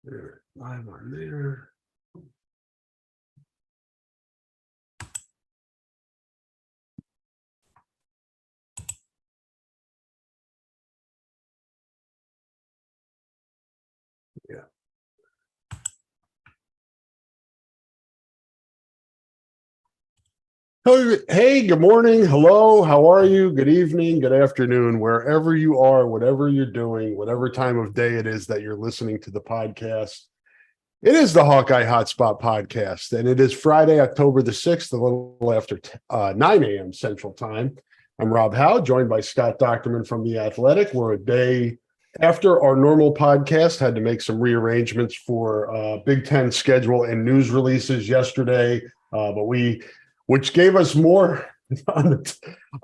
There, live on there. Yeah. Hey, good morning. Hello. How are you? Good evening, good afternoon, wherever you are, whatever you're doing, whatever time of day it is that you're listening to the podcast. It is the Hawkeye Hotspot podcast, and it is Friday, October the 6th, a little after 9 a.m. Central Time. I'm Rob Howe, joined by Scott Docterman from The Athletic. We're a day after our normal podcast, had to make some rearrangements for Big Ten schedule and news releases yesterday, which gave us more on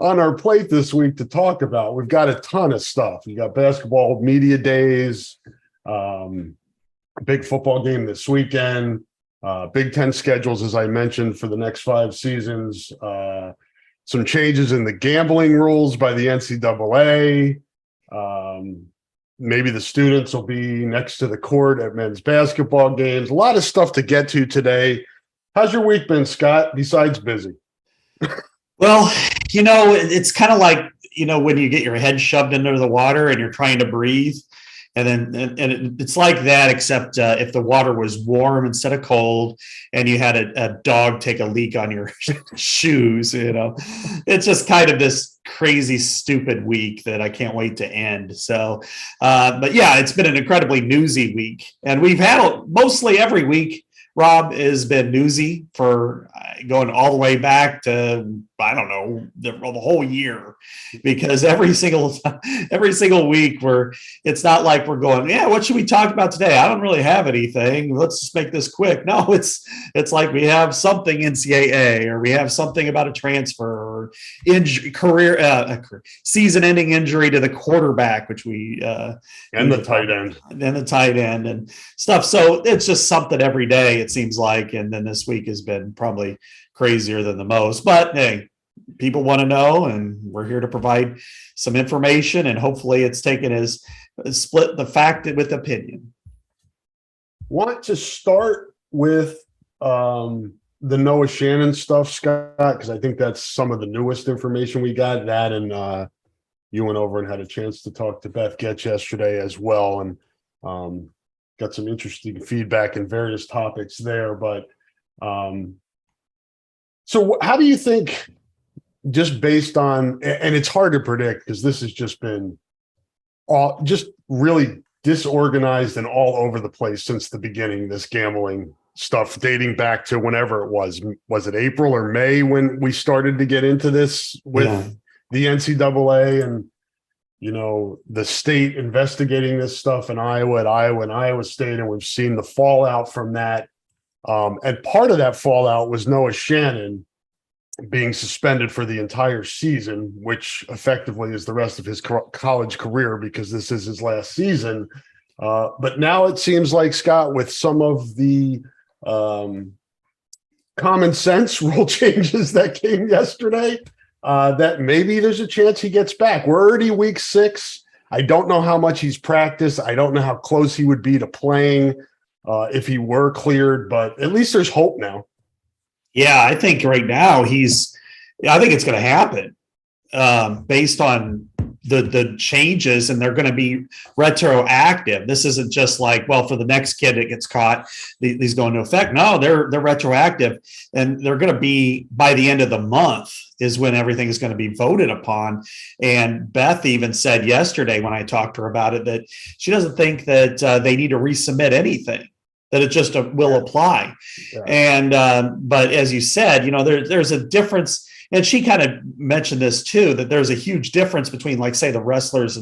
our plate this week to talk about. We've got a ton of stuff. You got basketball media days, big football game this weekend, Big Ten schedules, as I mentioned, for the next 5 seasons, some changes in the gambling rules by the NCAA. Maybe the students will be next to the court at men's basketball games. A lot of stuff to get to today. How's your week been, Scott, besides busy? Well, it's kind of like, when you get your head shoved into the water and you're trying to breathe. It's like that, except if the water was warm instead of cold and you had a dog take a leak on your shoes, it's just kind of this crazy, stupid week that I can't wait to end. So, but yeah, it's been an incredibly newsy week, and we've had mostly every week, Rob, has been newsy for going all the way back to, I don't know, the whole year, because every single week it's not like we're going, yeah, what should we talk about today? I don't really have anything. Let's just make this quick. No, it's like we have something NCAA, or we have something about a transfer, or season-ending injury to the quarterback, which we and the tight end and stuff. So it's just something every day, it seems like. And then this week has been probably crazier than the most, but hey, people want to know, and we're here to provide some information, and hopefully it's taken as split the fact with opinion. Want to start with the Noah Shannon stuff, Scott, because I think that's some of the newest information we got. That, and you went over and had a chance to talk to Beth Getch yesterday as well, and got some interesting feedback in various topics there. But so how do you think, just based on, and it's hard to predict because this has just been just really disorganized and all over the place since the beginning, this gambling stuff dating back to whenever it was it April or May when we started to get into this with the NCAA and, the state investigating this stuff in Iowa and Iowa State. And we've seen the fallout from that. And part of that fallout was Noah Shannon being suspended for the entire season, which effectively is the rest of his college career, because this is his last season. But now it seems like, Scott, with some of the common sense rule changes that came yesterday, that maybe there's a chance he gets back. We're already week 6. I don't know how much he's practiced. I don't know how close he would be to playing if he were cleared, but at least there's hope now. Yeah, I think right now I think it's going to happen based on the changes, and they're going to be retroactive. This isn't just like, well, for the next kid that gets caught, these go into effect. No, they're retroactive, and they're going to be by the end of the month is when everything is going to be voted upon. And Beth even said yesterday when I talked to her about it that she doesn't think that they need to resubmit anything, that it just will apply. Yeah. And but as you said, there's a difference. And she kind of mentioned this too, that there's a huge difference between, like, say, the wrestlers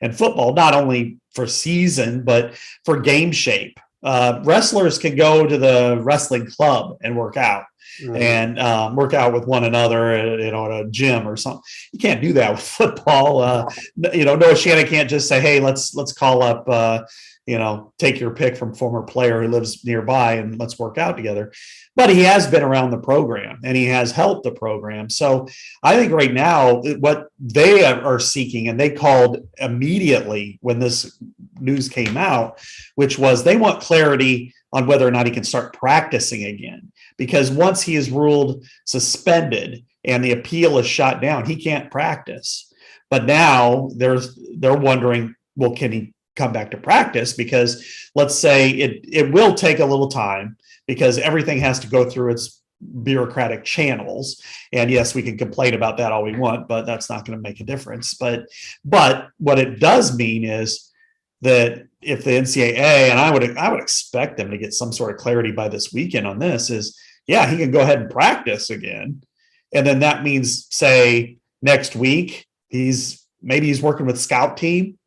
and football, not only for season, but for game shape. Wrestlers can go to the wrestling club and work out. Mm-hmm. And work out with one another, at a gym or something. You can't do that with football. Noah Shannon can't just say, hey, let's call up, take your pick from former player who lives nearby and let's work out together. But he has been around the program and he has helped the program. So I think right now what they are seeking, and they called immediately when this news came out, which was they want clarity on whether or not he can start practicing again. Because once he is ruled suspended and the appeal is shot down, he can't practice. But now they're wondering, well, can he come back to practice? Because let's say it will take a little time because everything has to go through its bureaucratic channels. And yes, we can complain about that all we want, but that's not going to make a difference. But what it does mean is that if the NCAA, and I would expect them to get some sort of clarity by this weekend on this, is yeah, he can go ahead and practice again. And then that means, say, next week, he's working with scout team.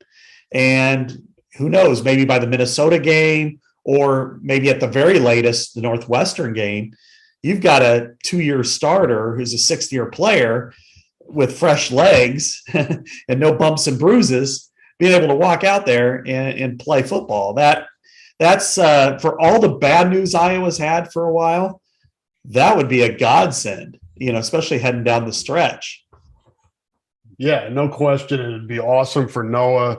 And who knows, maybe by the Minnesota game or maybe at the very latest, the Northwestern game, you've got a 2-year starter who's a 6th-year player with fresh legs and no bumps and bruises being able to walk out there and play football. That's for all the bad news Iowa's had for a while, that would be a godsend, especially heading down the stretch. Yeah, no question. It'd be awesome for Noah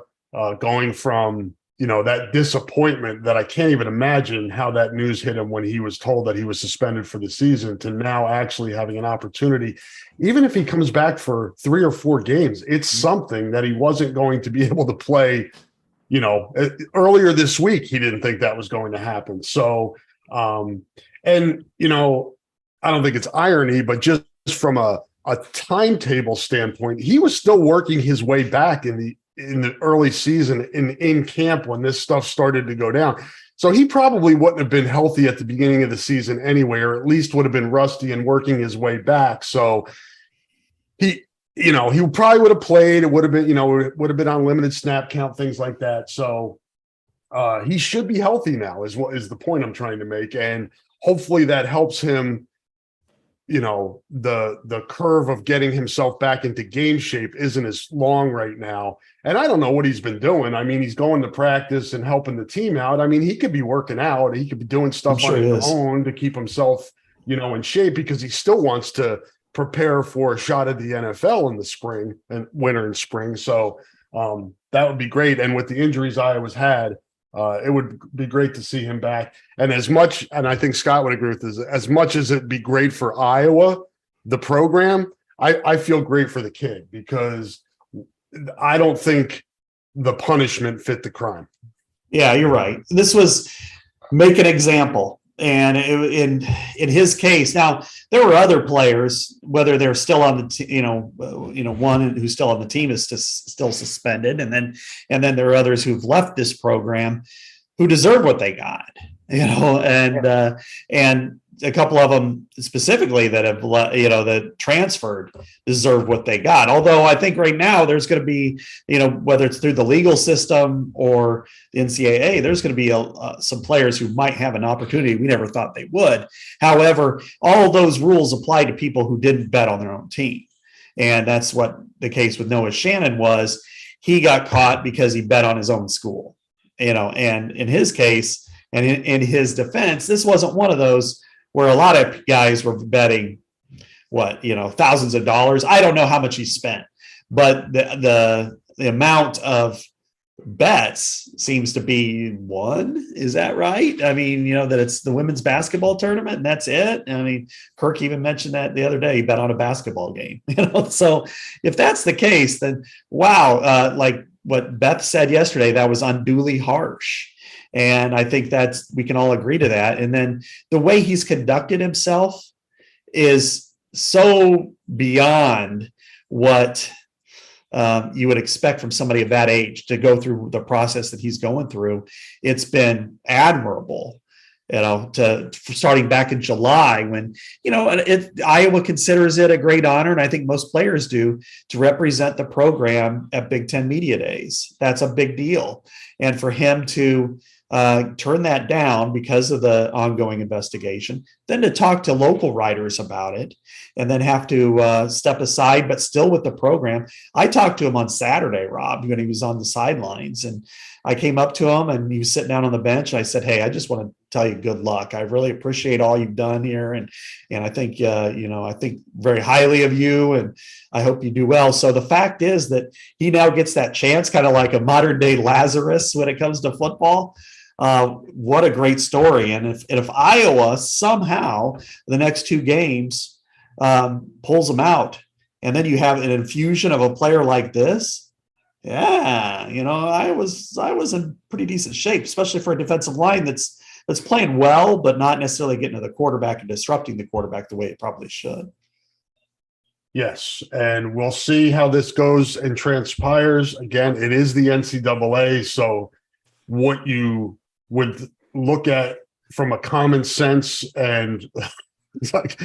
going from, that disappointment that I can't even imagine how that news hit him when he was told that he was suspended for the season to now actually having an opportunity. Even if he comes back for 3 or 4 games, it's something that he wasn't going to be able to play. Earlier this week, he didn't think that was going to happen. So, I don't think it's irony, but just from a timetable standpoint, he was still working his way back in the early season in camp when this stuff started to go down. So he probably wouldn't have been healthy at the beginning of the season anyway, or at least would have been rusty and working his way back. So he probably would have played. It would have been, it would have been on limited snap count, things like that. So he should be healthy now is the point I'm trying to make. And hopefully that helps him. The curve of getting himself back into game shape isn't as long right now. And I don't know what he's been doing. I mean, he's going to practice and helping the team out. I mean, he could be working out. He could be doing stuff on his own to keep himself, in shape because he still wants to prepare for a shot at the NFL in the spring and winter and spring. So that would be great. And with the injuries Iowa's had, it would be great to see him back. And and I think Scott would agree with this, as much as it'd be great for Iowa, the program, I feel great for the kid because I don't think the punishment fit the crime. Yeah, you're right. This was make an example. And in his case, now there were other players, whether they're still on the team, one who's still on the team is still suspended, and then there are others who've left this program who deserve what they got, and a couple of them specifically that have that transferred deserve what they got. Although I think right now there's going to be, whether it's through the legal system or the NCAA, there's going to be some players who might have an opportunity we never thought they would. However, all those rules apply to people who didn't bet on their own team. And that's what the case with Noah Shannon was. He got caught because he bet on his own school, and in his case and in his defense, this wasn't one of those where a lot of guys were betting thousands of dollars. I don't know how much he spent, but the amount of bets seems to be one. Is that right? I mean, that it's the women's basketball tournament and that's it. I mean, Kirk even mentioned that the other day, he bet on a basketball game, so if that's the case, then wow. Like what Beth said yesterday, that was unduly harsh. And I think we can all agree to that. And then the way he's conducted himself is so beyond what you would expect from somebody of that age to go through the process that he's going through. It's been admirable, starting back in July when, Iowa considers it a great honor. And I think most players do, to represent the program at Big Ten Media Days. That's a big deal. And for him to turn that down because of the ongoing investigation, then to talk to local writers about it, and then have to step aside, but still with the program. I talked to him on Saturday, Rob, when he was on the sidelines, and I came up to him and he was sitting down on the bench. And I said, "Hey, I just want to tell you good luck. I really appreciate all you've done here. And I think, I think very highly of you, and I hope you do well." So the fact is that he now gets that chance, kind of like a modern day Lazarus when it comes to football. What a great story. And if Iowa somehow the next two games pulls them out, and then you have an infusion of a player like this, yeah, I was in pretty decent shape, especially for a defensive line that's playing well, but not necessarily getting to the quarterback and disrupting the quarterback the way it probably should. Yes, and we'll see how this goes and transpires. Again, it is the NCAA, so what you would look at from a common sense and like,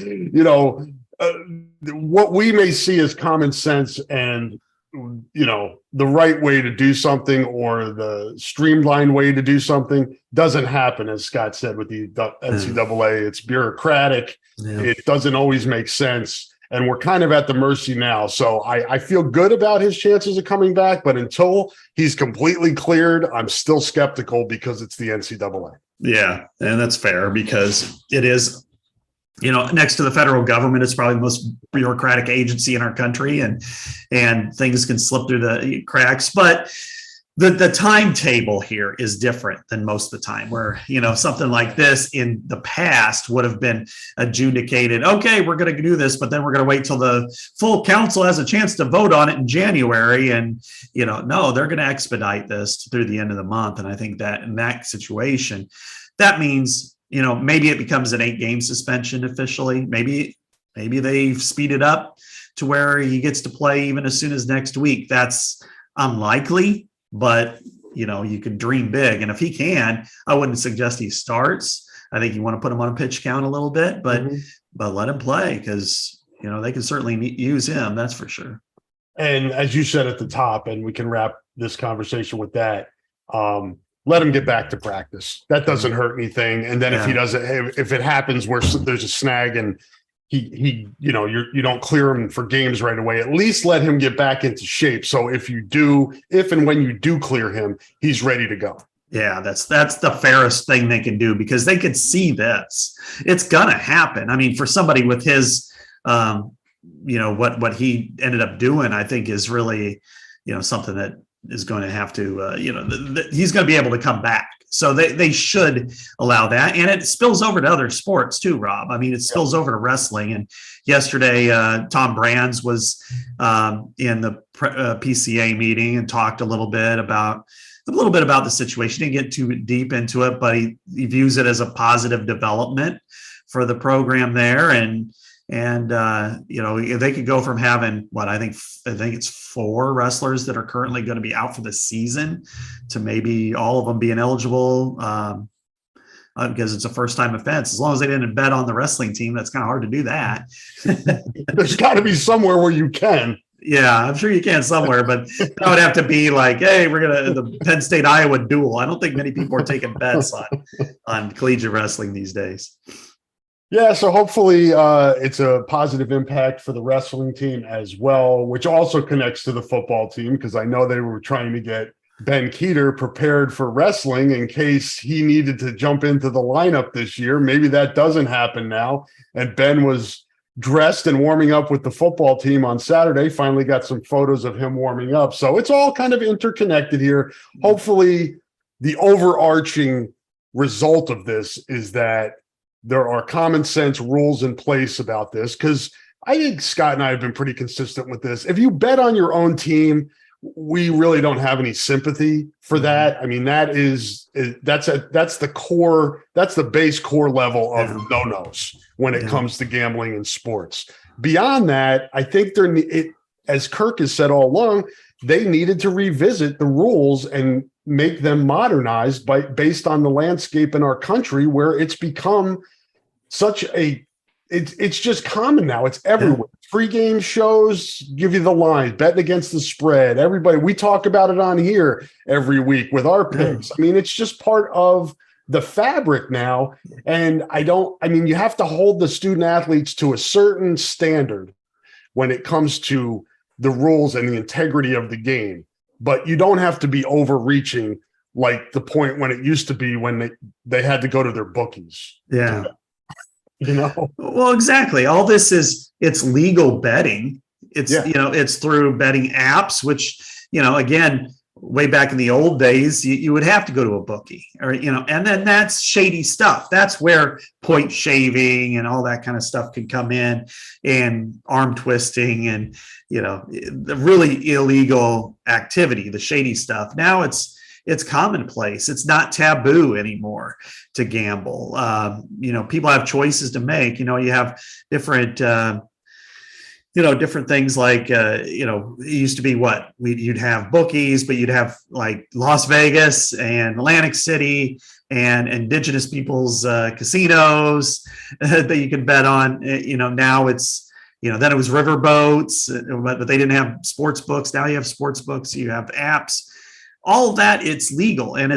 what we may see as common sense and the right way to do something or the streamlined way to do something doesn't happen, as Scott said, with the NCAA. It's bureaucratic. Yeah. It doesn't always make sense. And we're kind of at the mercy now. So I feel good about his chances of coming back, but until he's completely cleared, I'm still skeptical because it's the NCAA. Yeah, and that's fair because it is, next to the federal government, it's probably the most bureaucratic agency in our country, and things can slip through the cracks. But the timetable here is different than most of the time, where something like this in the past would have been adjudicated. Okay, we're going to do this, but then we're going to wait till the full council has a chance to vote on it in January. And no, they're going to expedite this through the end of the month. And I think that in that situation, that means maybe it becomes an 8-game suspension officially. Maybe they speed it up to where he gets to play even as soon as next week. That's unlikely, but you could dream big. And if he can, I wouldn't suggest he starts. I think you want to put him on a pitch count a little bit, but let him play because they can certainly use him. That's for sure. And as you said at the top, and we can wrap this conversation with that. Let him get back to practice. That doesn't hurt anything. And then if he doesn't, if it happens where there's a snag and you don't clear him for games right away, at least let him get back into shape. So if and when you do clear him, he's ready to go. Yeah, that's the fairest thing they can do because they could see this. It's gonna happen. I mean, for somebody with his, what he ended up doing, I think is really, something that is going to have to, he's going to be able to come back. So they should allow that. And it spills over to other sports too, Rob. I mean, it spills over to wrestling. And yesterday, Tom Brands was in the PCA meeting and talked a little bit about the situation. He didn't get too deep into it, but he views it as a positive development for the program there. And they could go from having I think it's 4 wrestlers that are currently going to be out for the season to maybe all of them being eligible because it's a first-time offense. As long as they didn't bet on the wrestling team, that's kind of hard to do that. There's got to be somewhere where you can. Yeah, I'm sure you can somewhere, but that would have to be like, hey, we're going to the Penn State Iowa duel. I don't think many people are taking bets on collegiate wrestling these days. Yeah, so hopefully it's a positive impact for the wrestling team as well, which also connects to the football team because I know they were trying to get Ben Keeter prepared for wrestling in case he needed to jump into the lineup this year. Maybe that doesn't happen now. And Ben was dressed and warming up with the football team on Saturday, finally got some photos of him warming up. So it's all kind of interconnected here. Hopefully the overarching result of this is that there are common sense rules in place about this because I think Scott and I have been pretty consistent with this. If you bet on your own team, we really don't have any sympathy for that. I mean, that's the core, that's the base core level of no-nos when it comes to gambling in sports. Beyond that, I think as Kirk has said all along, they needed to revisit the rules and make them modernized based on the landscape in our country where it's become such a it's just common now. It's everywhere. Pre-game shows give you the lines, betting against the spread. Everybody, we talk about it on here every week with our picks. I mean, it's just part of the fabric now. And you have to hold the student athletes to a certain standard when it comes to the rules and the integrity of the game. But you don't have to be overreaching like the point when it used to be when they had to go to their bookies. Yeah. Well, exactly. All this it's legal betting. It's, it's through betting apps, which, again, way back in the old days, you would have to go to a bookie or, and then that's shady stuff. That's where point shaving and all that kind of stuff can come in, and arm twisting and, the really illegal activity, the shady stuff. Now it's commonplace. It's not taboo anymore to gamble. People have choices to make. You have different, different things like, it used to be you'd have bookies, but you'd have like Las Vegas and Atlantic City and indigenous people's casinos that you can bet on. Now it's, then it was river boats, but they didn't have sports books. Now you have sports books, you have apps. All of that, it's legal, and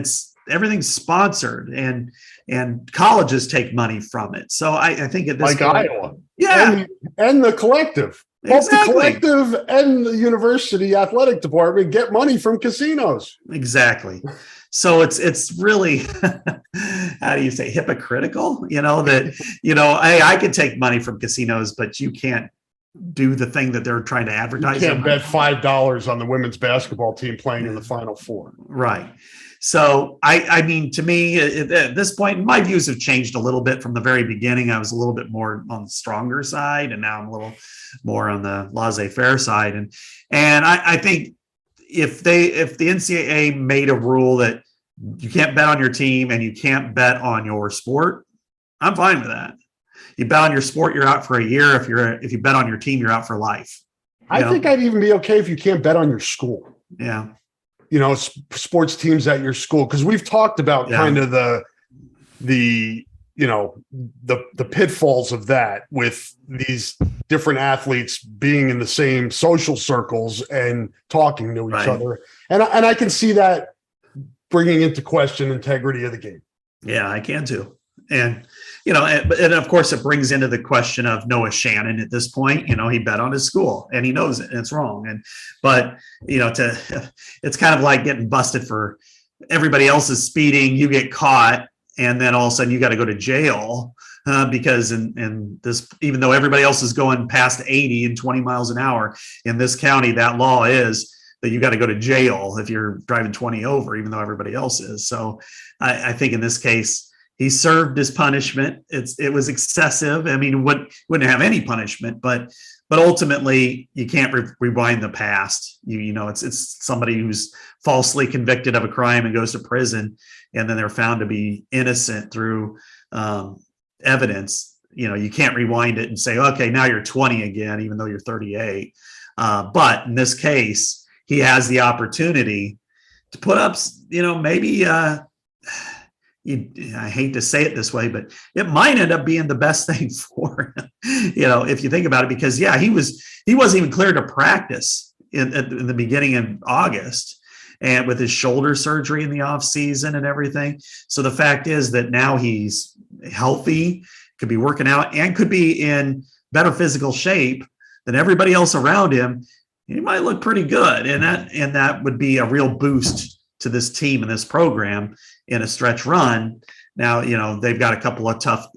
everything's sponsored, and colleges take money from it. So I think at this point, Iowa, and the collective, both the collective and the university athletic department get money from casinos. Exactly. So it's really, how do you say, hypocritical? Hey, I could take money from casinos, but you can't do the thing that they're trying to advertise. You can't bet $5 on the women's basketball team playing in the Final Four. Right. So, to me, at this point, my views have changed a little bit from the very beginning. I was a little bit more on the stronger side, and now I'm a little more on the laissez-faire side. And I think if the NCAA made a rule that you can't bet on your team and you can't bet on your sport, I'm fine with that. You bet on your sport, you're out for a year. If you bet on your team, you're out for life. I think I'd even be okay if you can't bet on your school. Yeah. Sports teams at your school, because we've talked about kind of the pitfalls of that with these different athletes being in the same social circles and talking to each other. And I can see that bringing into question integrity of the game. Yeah, I can too. And, and of course it brings into the question of Noah Shannon at this point. He bet on his school and he knows it and it's wrong. But it's kind of like getting busted for everybody else is speeding, you get caught, and then all of a sudden you got to go to jail because in this, even though everybody else is going past 80 and 20 miles an hour in this county, that law is that you got to go to jail if you're driving 20 over, even though everybody else is. So I think in this case, he served his punishment. It was excessive. I mean, wouldn't have any punishment, but ultimately you can't rewind the past. It's somebody who's falsely convicted of a crime and goes to prison, and then they're found to be innocent through evidence. You can't rewind it and say, okay, now you're 20 again, even though you're 38. But in this case, he has the opportunity to put up, maybe. I hate to say it this way, but it might end up being the best thing for him, if you think about it, because he wasn't even cleared to practice in the beginning of August, and with his shoulder surgery in the off season and everything. So the fact is that now he's healthy, could be working out, and could be in better physical shape than everybody else around him. He might look pretty good. And that would be a real boost to this team and this program in a stretch run. Now, they've got a couple of tough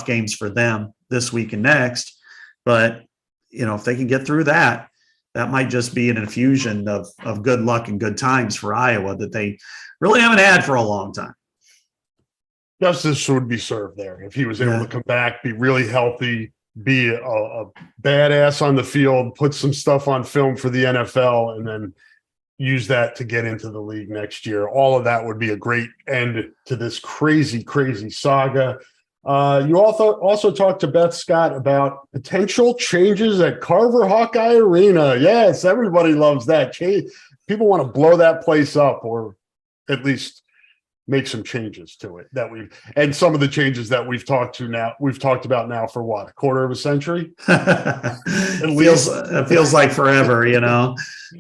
games for them this week and next, but if they can get through that might just be an infusion of good luck and good times for Iowa that they really haven't had for a long time. Justice would be served there if he was able to come back, be really healthy, be a badass on the field, put some stuff on film for the NFL, and then use that to get into the league next year. All of that would be a great end to this crazy, crazy saga. You also talked to Beth Scott about potential changes at Carver Hawkeye Arena. Yes, everybody loves that. People want to blow that place up, or at least make some changes to it and some of the changes that we've talked about now for what, a quarter of a century. It feels like forever,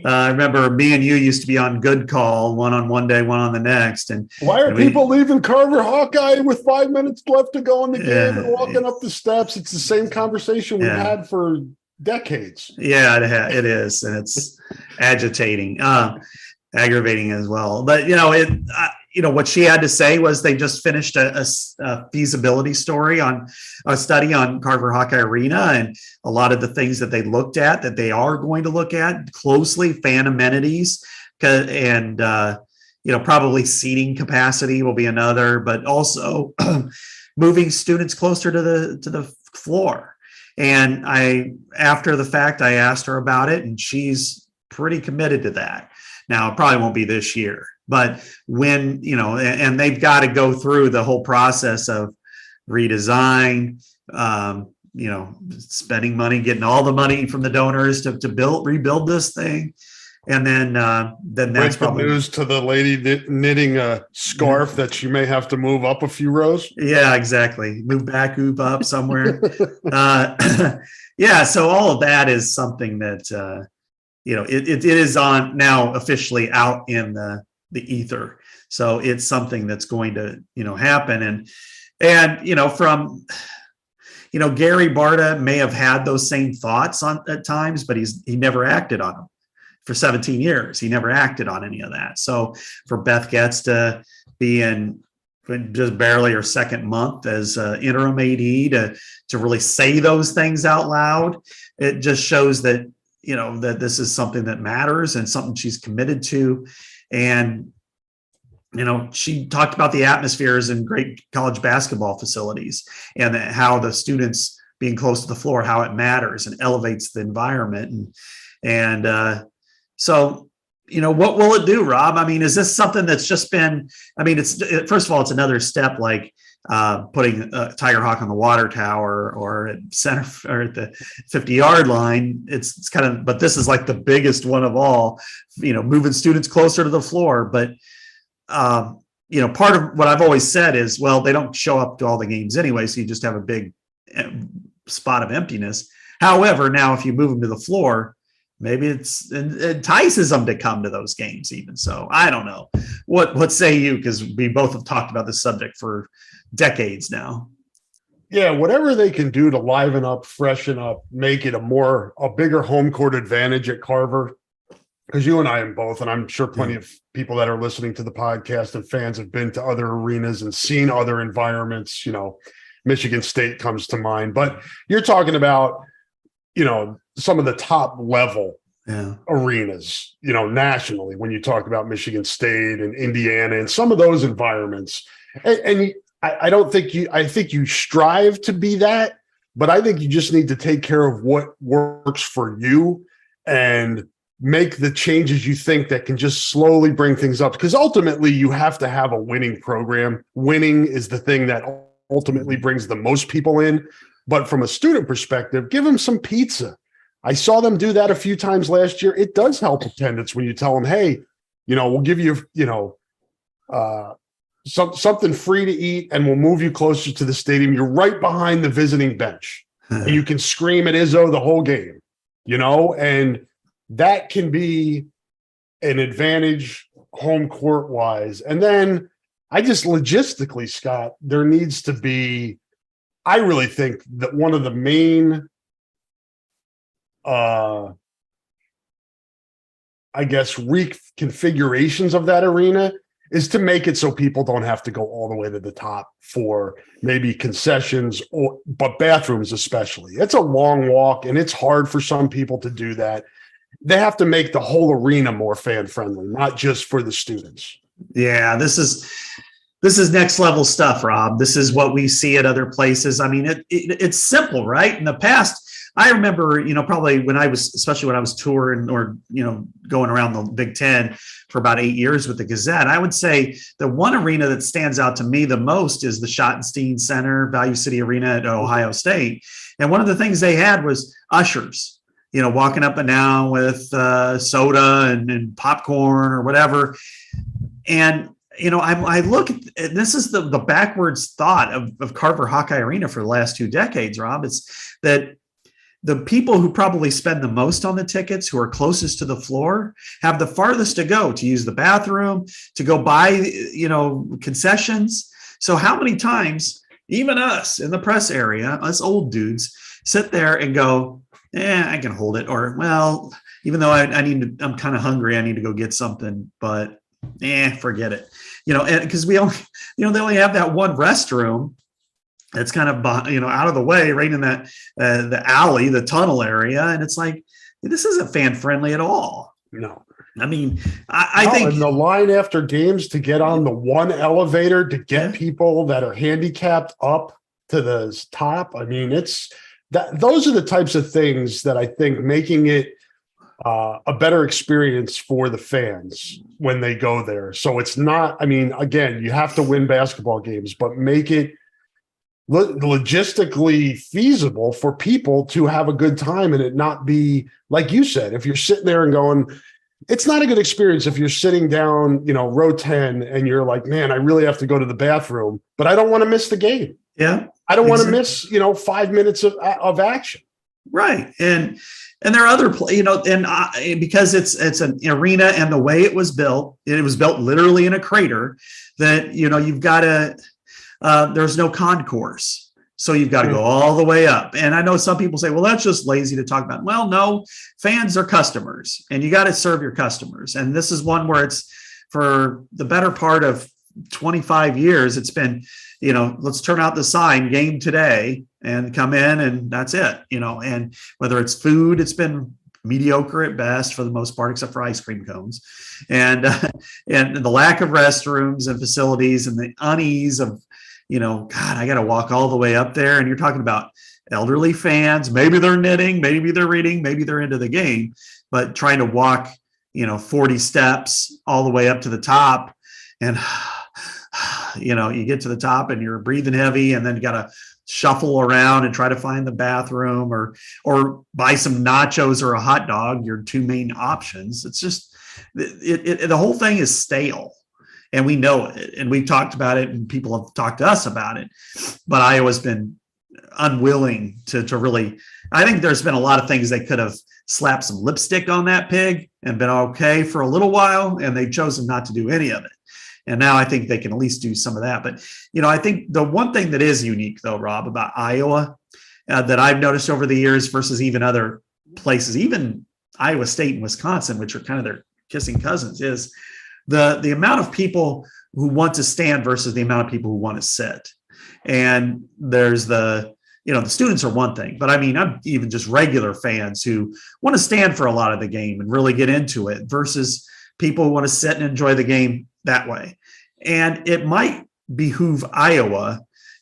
I remember me and you used to be on Good Call, one on one day, one on the next. And why are people leaving Carver Hawkeye with 5 minutes left to go in the game and walking up the steps? It's the same conversation we've had for decades. Yeah, it is. And it's agitating, aggravating as well. But, what she had to say was they just finished a feasibility study on Carver Hawkeye Arena, and a lot of the things that they looked at that they are going to look at closely, fan amenities, and probably seating capacity will be another, but also moving students closer to the floor. And after the fact, I asked her about it, and she's pretty committed to that. Now, it probably won't be this year, but when, and they've got to go through the whole process of redesign, spending money, getting all the money from the donors to rebuild this thing. And then that's probably news to the lady knitting a scarf that she may have to move up a few rows. Yeah, exactly. Move up somewhere. So all of that is something that, it is on now officially out in the ether. So it's something that's going to, happen. And from, Gary Barta may have had those same thoughts at times, but he never acted on them. For 17 years, he never acted on any of that. So for Beth Getz to be in just barely her second month as interim AD to really say those things out loud, it just shows that, that this is something that matters and something she's committed to. And, she talked about the atmospheres in great college basketball facilities and how the students being close to the floor, how it matters and elevates the environment. So, what will it do, Rob? I mean, is this something that's just been, first of all, it's another step like putting Tiger Hawk on the water tower or at center or at the 50-yard line. It's kind of, but this is like the biggest one of all, moving students closer to the floor. But, part of what I've always said is, well, they don't show up to all the games anyway, so you just have a big spot of emptiness. However, now if you move them to the floor, maybe it entices them to come to those games even. So I don't know. What say you? Because we both have talked about this subject for decades now. Yeah, whatever they can do to liven up, freshen up, make it a bigger home court advantage at Carver. Because you and I am both, and I'm sure plenty of people that are listening to the podcast and fans have been to other arenas and seen other environments. Michigan State comes to mind. But you're talking about, some of the top level arenas, nationally, when you talk about Michigan State and Indiana and some of those environments. And I think you strive to be that, but I think you just need to take care of what works for you and make the changes you think that can just slowly bring things up. Because ultimately you have to have a winning program. Winning is the thing that ultimately brings the most people in. But from a student perspective, give them some pizza. I saw them do that a few times last year. It does help attendance when you tell them, hey, we'll give you, something free to eat and we'll move you closer to the stadium. You're right behind the visiting bench and you can scream at Izzo the whole game, and that can be an advantage home court wise. And then I just logistically, Scott, there needs to be, I really think that one of the main, reconfigurations of that arena is to make it so people don't have to go all the way to the top for maybe concessions but bathrooms especially. It's a long walk and it's hard for some people to do that. They have to make the whole arena more fan friendly, not just for the students. Yeah, this is next level stuff, Rob. This is what we see at other places. I mean, it's simple, right? In the past, I remember, probably especially when I was touring or, going around the Big Ten for about 8 years with the Gazette, I would say the one arena that stands out to me the most is the Schottenstein Center, Value City Arena at Ohio State. And one of the things they had was ushers, walking up and down with soda and popcorn or whatever. And I look at this is the backwards thought of Carver Hawkeye Arena for the last 2 decades, Rob. It's that the people who probably spend the most on the tickets, who are closest to the floor, have the farthest to go to use the bathroom, to go buy, concessions. So how many times, even us in the press area, us old dudes, sit there and go, I can hold it. Or, well, even though I'm kind of hungry, I need to go get something, but forget it. And because we only, they only have that one restroom that's kind of, out of the way, right in that the alley, the tunnel area, and it's like, this isn't fan friendly at all. No, I mean, I think, and the line after games to get on the one elevator to get people that are handicapped up to the top. I mean, it's that those are the types of things that I think making it a better experience for the fans when they go there. So it's not, I mean, again, you have to win basketball games, but make it logistically feasible for people to have a good time and it not be, like you said, if you're sitting there and going, it's not a good experience if you're sitting down, row 10 and you're like, man, I really have to go to the bathroom, but I don't want to miss the game. Yeah. I don't want to miss, 5 minutes of action. Right. And there are other, because it's an arena and the way it was built literally in a crater that, you've got to, there's no concourse. So you've got to go all the way up. And I know some people say, well, that's just lazy to talk about. Well, no, fans are customers and you got to serve your customers. And this is one where it's for the better part of 25 years, it's been, let's turn out the sign, game today, and come in and that's it, and whether it's food, it's been mediocre at best for the most part, except for ice cream cones and the lack of restrooms and facilities and the unease of, God, I got to walk all the way up there. And you're talking about elderly fans. Maybe they're knitting, maybe they're reading, maybe they're into the game, but trying to walk, 40 steps all the way up to the top. And, you get to the top and you're breathing heavy and then you got to shuffle around and try to find the bathroom or buy some nachos or a hot dog, your 2 main options. It's just, the whole thing is stale. And we know it, and we've talked about it, and people have talked to us about it. But Iowa's been unwilling to really. I think there's been a lot of things they could have slapped some lipstick on that pig and been okay for a little while, and they've chosen not to do any of it. And now I think they can at least do some of that. But I think the one thing that is unique, though, Rob, about Iowa that I've noticed over the years versus even other places, even Iowa State and Wisconsin, which are kind of their kissing cousins, is the amount of people who want to stand versus the amount of people who want to sit. And there's the students are one thing, but I mean, I'm even just regular fans who want to stand for a lot of the game and really get into it versus people who want to sit and enjoy the game that way. And it might behoove Iowa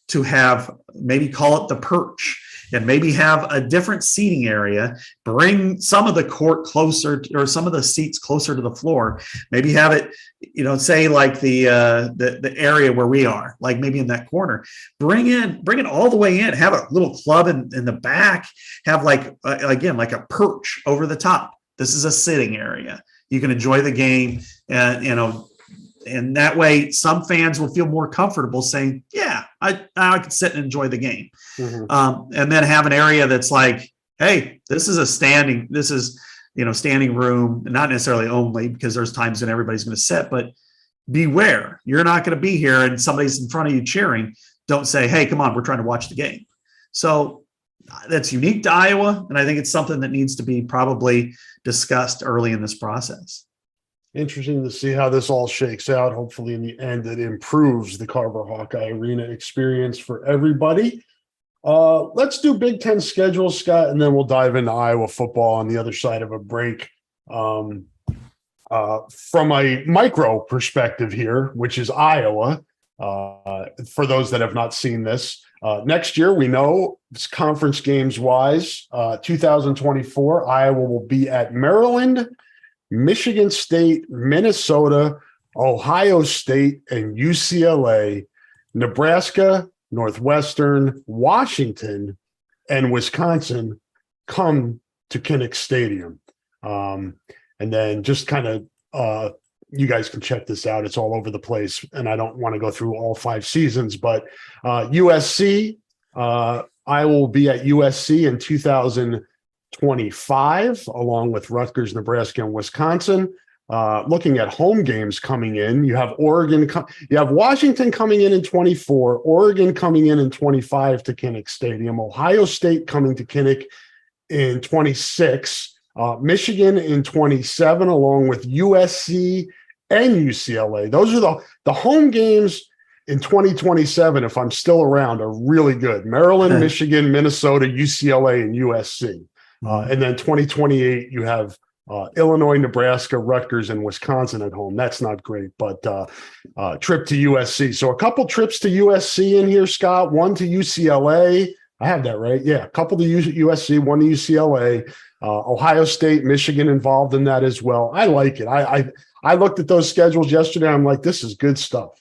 to have, maybe call it the perch, and maybe have a different seating area, bring some of the court closer or some of the seats closer to the floor, maybe have it, say like the area where we are, like maybe in that corner, bring it all the way in, have a little club in the back, have like, again, like a perch over the top. This is a sitting area. You can enjoy the game and, and that way some fans will feel more comfortable saying, yeah, I can sit and enjoy the game. Mm-hmm. And then have an area that's like, hey, this is standing room, not necessarily only because there's times when everybody's going to sit, but beware, you're not going to be here and somebody's in front of you cheering. Don't say, hey, come on, we're trying to watch the game. So that's unique to Iowa. And I think it's something that needs to be probably discussed early in this process. Interesting to see how this all shakes out. Hopefully in the end, it improves the Carver Hawkeye Arena experience for everybody. Let's do Big Ten schedule, Scott, and then we'll dive into Iowa football on the other side of a break. From a micro perspective here, which is Iowa, for those that have not seen this, next year, we know conference games wise, 2024, Iowa will be at Maryland, Michigan State, Minnesota, Ohio State, and UCLA, Nebraska, Northwestern, Washington, and Wisconsin come to Kinnick Stadium. And then just kind of you guys can check this out. It's all over the place, and I don't want to go through all 5 seasons, but USC, I will be at USC in 2025, along with Rutgers, Nebraska, and Wisconsin. Looking at home games coming in, you have you have Washington coming in 24, Oregon coming in 25 to Kinnick Stadium, Ohio State coming to Kinnick in 26, Michigan in 27, along with USC and UCLA. Those are the home games in 2027, if I'm still around, are really good. Maryland, Michigan, Minnesota, UCLA, and USC. And then 2028, you have Illinois, Nebraska, Rutgers, and Wisconsin at home. That's not great, but trip to USC. So a couple trips to USC in here, Scott. One to UCLA. I have that right. Yeah, a couple to USC, one to UCLA. Ohio State, Michigan involved in that as well. I like it. I looked at those schedules yesterday. I'm like, this is good stuff.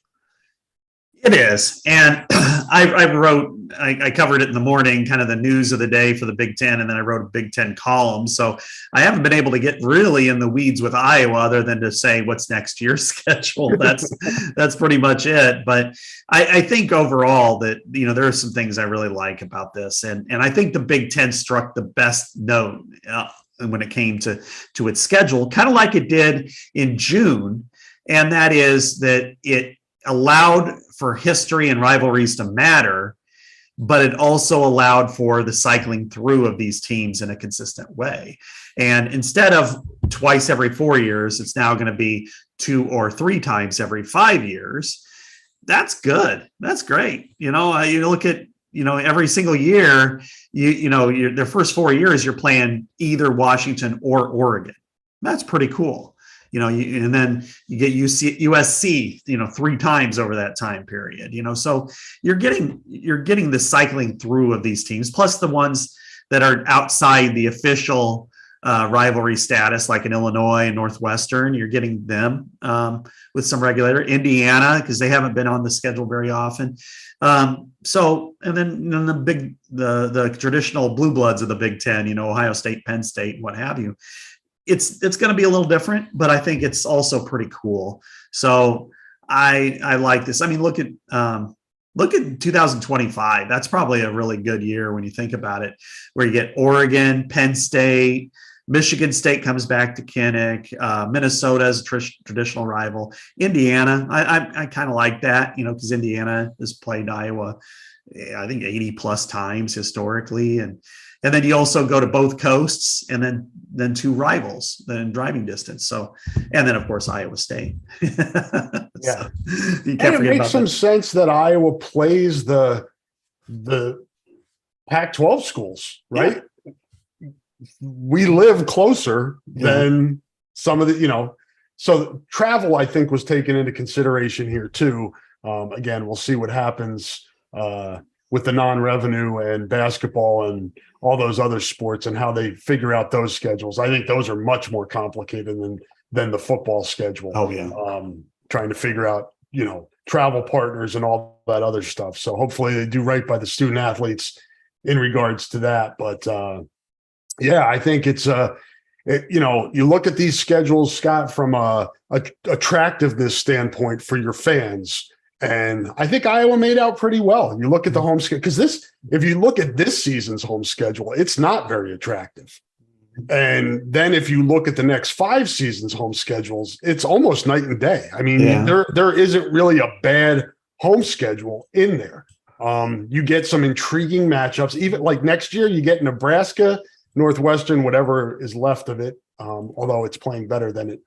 It is. And I covered it in the morning, kind of the news of the day for the Big Ten, and then I wrote a Big Ten column. So I haven't been able to get really in the weeds with Iowa other than to say what's next year's schedule. That's pretty much it. But I think overall that, there are some things I really like about this. And I think the Big Ten struck the best note when it came to its schedule, kind of like it did in June. And that is that it allowed for history and rivalries to matter, but it also allowed for the cycling through of these teams in a consistent way. And instead of twice every 4 years, it's now going to be 2 or 3 times every 5 years. That's good. That's great. You look at, every single year, the first 4 years, you're playing either Washington or Oregon. That's pretty cool. And then you get USC, 3 times over that time period, so you're getting the cycling through of these teams, plus the ones that are outside the official rivalry status, like in Illinois and Northwestern. You're getting them with some regularity. Indiana, because they haven't been on the schedule very often. And then the traditional blue bloods of the Big Ten, Ohio State, Penn State, and what have you. It's going to be a little different, but I think it's also pretty cool. So I like this. I mean, look at 2025. That's probably a really good year when you think about it, where you get Oregon, Penn State, Michigan State comes back to Kinnick, Minnesota is a traditional rival. Indiana, I kind of like that, because Indiana has played Iowa, I think 80 plus times historically, and then you also go to both coasts, and then 2 rivals in driving distance. So, and then of course Iowa State. Yeah, you can't and it makes some sense that Iowa plays the Pac-12 schools, right? Yeah. We live closer than some of the, so travel, I think, was taken into consideration here too. Again, we'll see what happens with the non-revenue and basketball and all those other sports and how they figure out those schedules. I think those are much more complicated than the football schedule. Oh yeah. Trying to figure out, travel partners and all that other stuff. So hopefully they do right by the student athletes in regards to that. But I think it's you look at these schedules, Scott, from a attractiveness standpoint for your fans. And I think Iowa made out pretty well. You look at the home schedule, because if you look at this season's home schedule, it's not very attractive. And then if you look at the next 5 seasons' home schedules, it's almost night and day. I mean, there isn't really a bad home schedule in there. You get some intriguing matchups. Even like next year, you get Nebraska, Northwestern, whatever is left of it, although it's playing better than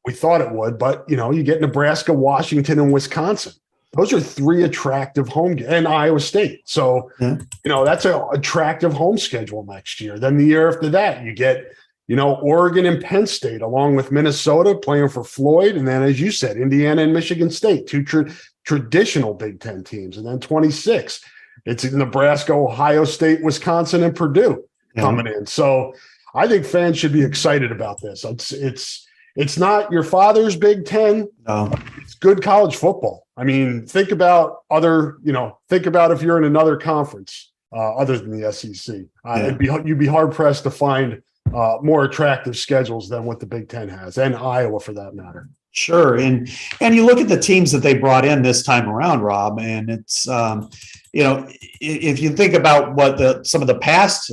we thought it would. But, you get Nebraska, Washington, and Wisconsin. Those are 3 attractive home games, and Iowa State. So, that's an attractive home schedule next year. Then the year after that, you get, Oregon and Penn State, along with Minnesota playing for Floyd. And then, as you said, Indiana and Michigan State, 2 traditional Big Ten teams. And then 26, it's Nebraska, Ohio State, Wisconsin, and Purdue coming in. So I think fans should be excited about this. It's not your father's Big Ten. No. It's good college football. I mean, think about if you're in another conference other than the SEC. You'd be hard pressed to find more attractive schedules than what the Big Ten has, and Iowa for that matter. Sure. And you look at the teams that they brought in this time around, Rob, and it's, if you think about what some of the past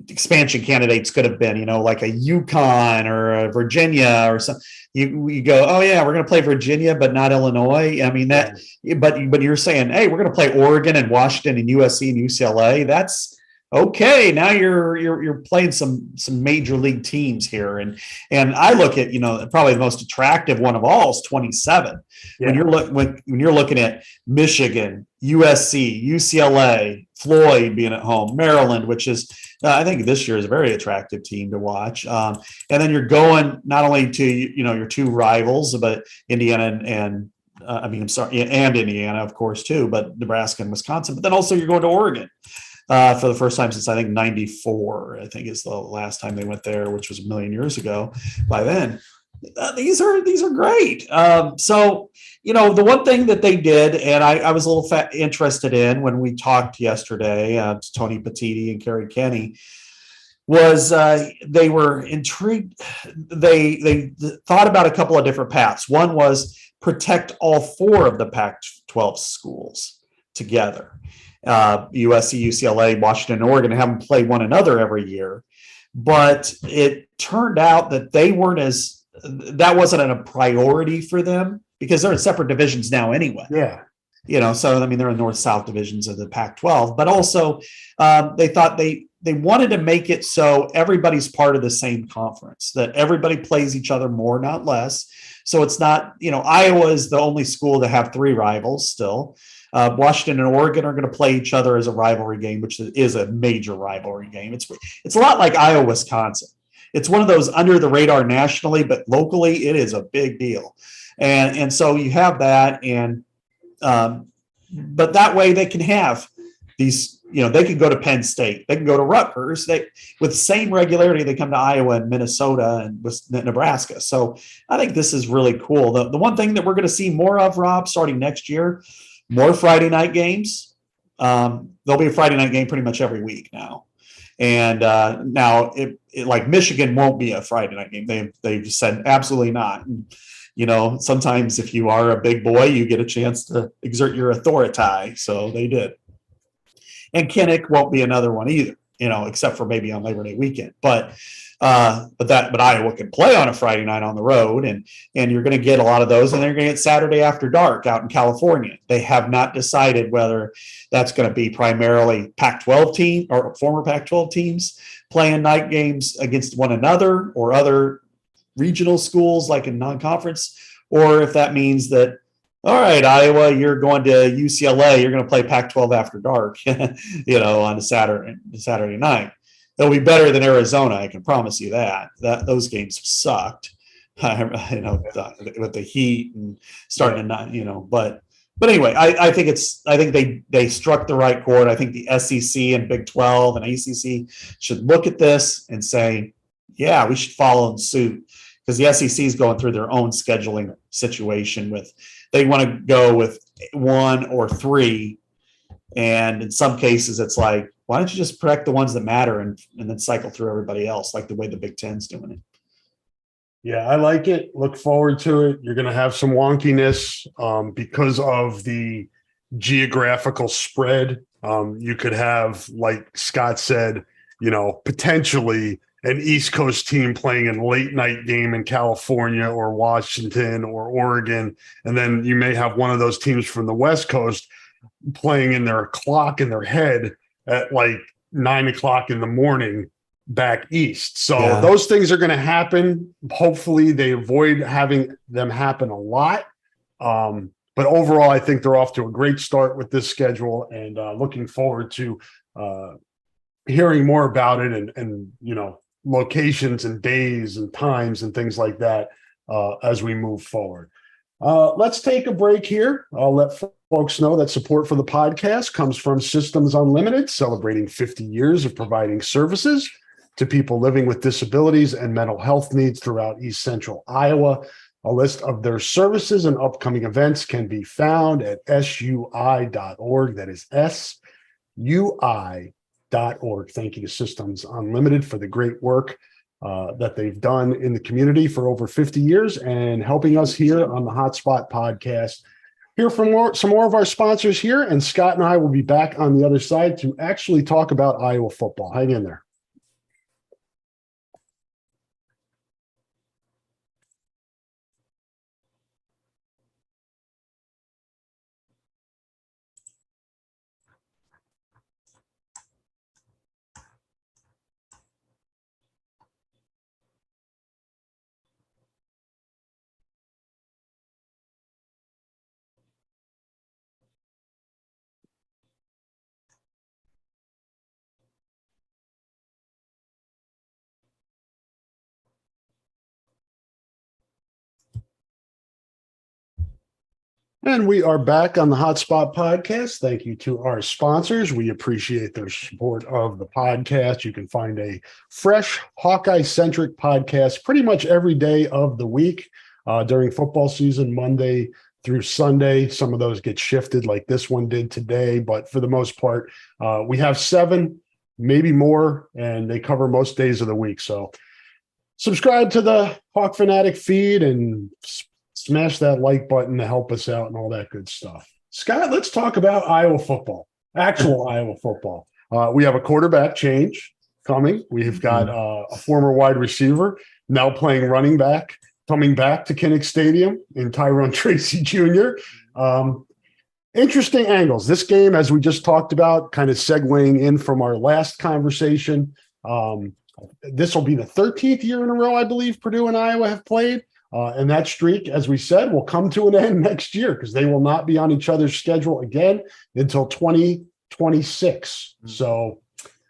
expansion candidates could have been, like a UConn or a Virginia or something. You go, oh yeah, we're going to play Virginia, but not Illinois. I mean but you're saying, hey, we're going to play Oregon and Washington and USC and UCLA. That's okay. Now you're playing some major league teams here, and I look at probably the most attractive one of all is 27. Yeah. When you're looking at Michigan, USC, UCLA, Floyd being at home, Maryland, which is I think this year is a very attractive team to watch. And then you're going not only to your two rivals, but Indiana and Indiana, of course, too, but Nebraska and Wisconsin. But then also you're going to Oregon for the first time since I think '94. I think is the last time they went there, which was a million years ago. By then, these are great. So the one thing that they did, and I was a little interested in when we talked yesterday to Tony Petitti and Kerry Kenny, was they were intrigued. They thought about a couple of different paths. One was protect all four of the Pac-12 schools together. USC, UCLA, Washington, and Oregon, and have them play one another every year. But it turned out that that wasn't a priority for them because they're in separate divisions now anyway. Yeah. So, they're in North-South divisions of the Pac-12, but also they thought they wanted to make it so everybody's part of the same conference, that everybody plays each other more, not less. So it's not, Iowa is the only school to have three rivals still. Washington and Oregon are going to play each other as a rivalry game, which is a major rivalry game. It's a lot like Iowa, Wisconsin. It's one of those under the radar nationally, but locally it is a big deal. And so you have that, and but that way they can have these, they can go to Penn State, they can go to Rutgers, with the same regularity they come to Iowa and Minnesota and Nebraska. So I think this is really cool. The one thing that we're going to see more of, Rob, starting next year, more Friday night games. There'll be a Friday night game pretty much every week now. And now it like Michigan won't be a Friday night game. They've said absolutely not. And, sometimes if you are a big boy, you get a chance to exert your authority. So they did. And Kinnick won't be another one either, except for maybe on Labor Day weekend. But Iowa can play on a Friday night on the road, and you're going to get a lot of those, and they're going to get Saturday after dark out in California. They have not decided whether that's going to be primarily Pac-12 team or former Pac-12 teams playing night games against one another or other regional schools like in non-conference, or if that means that, all right, Iowa, you're going to UCLA, you're going to play Pac-12 after dark, on a Saturday night. It'll be better than Arizona, I can promise you that. Those games sucked, with the heat and starting to but anyway, I think they struck the right chord. I think the SEC and Big 12 and ACC should look at this and say, yeah, we should follow in suit, because the SEC is going through their own scheduling situation they want to go with one or three. And in some cases, it's like, why don't you just protect the ones that matter and then cycle through everybody else, like the way the Big Ten's doing it? Yeah, I like it. Look forward to it. You're going to have some wonkiness because of the geographical spread. You could have, like Scott said, potentially an East Coast team playing a late night game in California or Washington or Oregon. And then you may have one of those teams from the West Coast playing in their clock in their head at like 9 o'clock in the morning back east. So those things are going to happen. Hopefully they avoid having them happen a lot. But overall, I think they're off to a great start with this schedule, and looking forward to hearing more about it and locations and days and times and things like that as we move forward. Let's take a break here. I'll let folks know that support for the podcast comes from Systems Unlimited, celebrating 50 years of providing services to people living with disabilities and mental health needs throughout East Central Iowa. A list of their services and upcoming events can be found at sui.org. That is sui.org. Thank you to Systems Unlimited for the great work that they've done in the community for over 50 years and helping us here on the Hotspot podcast. Hear from some more of our sponsors here, and Scott and I will be back on the other side to actually talk about Iowa football. Hang in there. And we are back on the Hotspot podcast. Thank you to our sponsors. We appreciate their support of the podcast. You can find a fresh Hawkeye-centric podcast pretty much every day of the week during football season, Monday through Sunday. Some of those get shifted like this one did today, but for the most part, we have 7, maybe more, and they cover most days of the week. So subscribe to the Hawk Fanatic feed and smash that like button to help us out and all that good stuff. Scott, let's talk about Iowa football, actual Iowa football. We have a quarterback change coming. We've got a former wide receiver now playing running back, coming back to Kinnick Stadium in Tyrone Tracy Jr. Interesting angles. This game, as we just talked about, kind of segueing in from our last conversation. This will be the 13th year in a row, I believe, Purdue and Iowa have played. And that streak, as we said, will come to an end next year because they will not be on each other's schedule again until 2026. So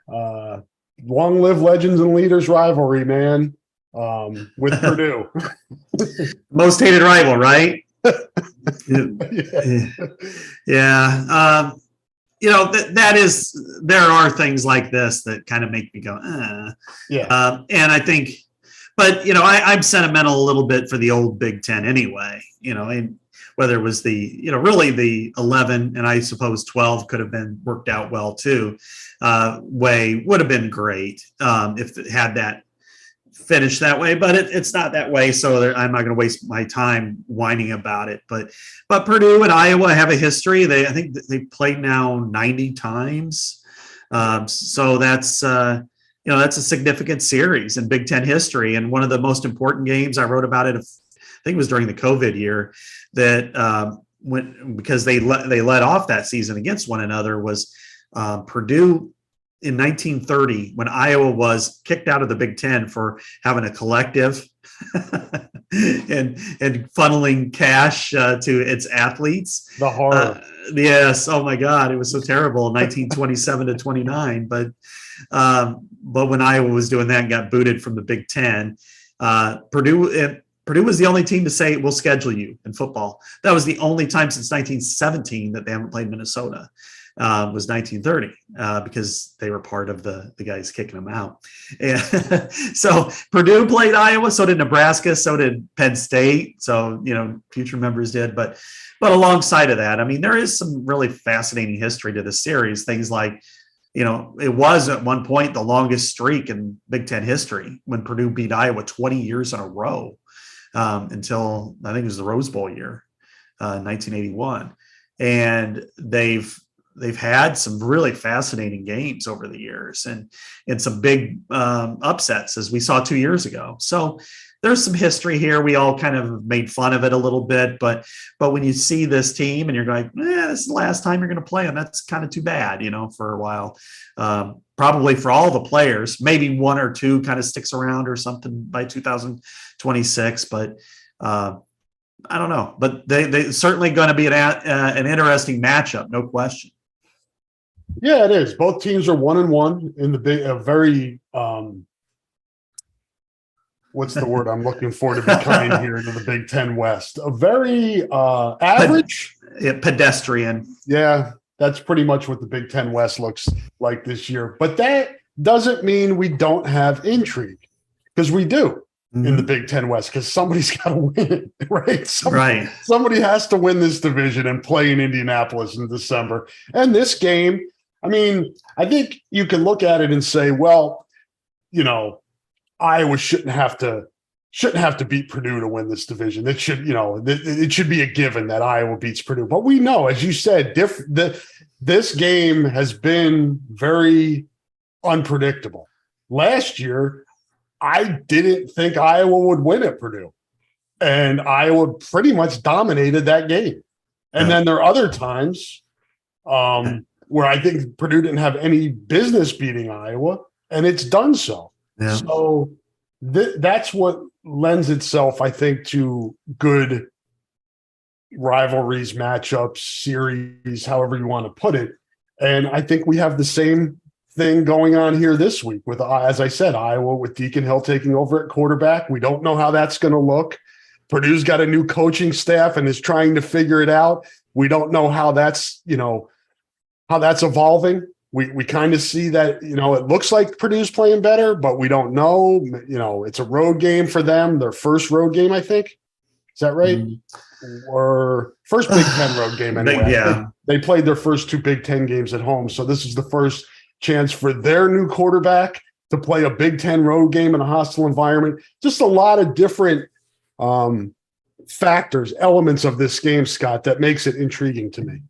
long live Legends and Leaders rivalry, man, with Purdue. Most hated rival, right? Yeah. That is, there are things like this that kind of make me go, Yeah. And I think, but, I'm sentimental a little bit for the old Big Ten anyway, and whether it was really the 11 and I suppose 12 could have been worked out well too, way would have been great if it had that finished that way, but it's not that way. So I'm not going to waste my time whining about it, but Purdue and Iowa have a history. I think they played now 90 times. So that's, that's a significant series in Big Ten history. And one of the most important games, I wrote about it, I think it was during the COVID year, that because they led off that season against one another, was Purdue in 1930, when Iowa was kicked out of the Big Ten for having a collective and funneling cash to its athletes. The horror. Yes. Oh my God. It was so terrible. 1927 to 29. But when Iowa was doing that and got booted from the Big Ten, Purdue was the only team to say, we'll schedule you in football. That was the only time since 1917 that they haven't played Minnesota. Was 1930 because they were part of the guys kicking them out. And so Purdue played Iowa, so did Nebraska, so did Penn State. So, future members did. But alongside of that, I mean, there is some really fascinating history to the series. Things like, it was at one point the longest streak in Big Ten history when Purdue beat Iowa 20 years in a row until I think it was the Rose Bowl year, 1981. And they've had some really fascinating games over the years and some big upsets, as we saw 2 years ago. So there's some history here. We all kind of made fun of it a little bit, but when you see this team and you're going, this is the last time you're going to play them, that's kind of too bad, for a while. Probably for all the players, maybe one or two kind of sticks around or something by 2026, but I don't know. But they certainly going to be an interesting matchup, no question. Yeah, it is. Both teams are 1-1 in the very what's the word I'm looking for to be kind here to the Big Ten West? A very average, pedestrian. Yeah, that's pretty much what the Big Ten West looks like this year. But that doesn't mean we don't have intrigue, because we do in the Big Ten West, because somebody's got to win, right? Somebody has to win this division and play in Indianapolis in December. And this game, I mean, I think you can look at it and say, well, Iowa shouldn't have to beat Purdue to win this division. It should, it should be a given that Iowa beats Purdue. But we know, as you said, this game has been very unpredictable. Last year, I didn't think Iowa would win at Purdue, and Iowa pretty much dominated that game. And then there are other times where I think Purdue didn't have any business beating Iowa, and it's done so. Yeah. So that's what lends itself, I think, to good rivalries, matchups, series, however you want to put it. And I think we have the same thing going on here this week with, as I said, Iowa with Deacon Hill taking over at quarterback. We don't know how that's going to look. Purdue's got a new coaching staff and is trying to figure it out. We don't know how that's evolving. We kind of see that, it looks like Purdue's playing better, but we don't know. It's a road game for them, their first road game, I think. Is that right? Or first Big Ten road game anyway. Yeah. They played their first two Big Ten games at home. So this is the first chance for their new quarterback to play a Big Ten road game in a hostile environment. Just a lot of different factors, elements of this game, Scott, that makes it intriguing to me.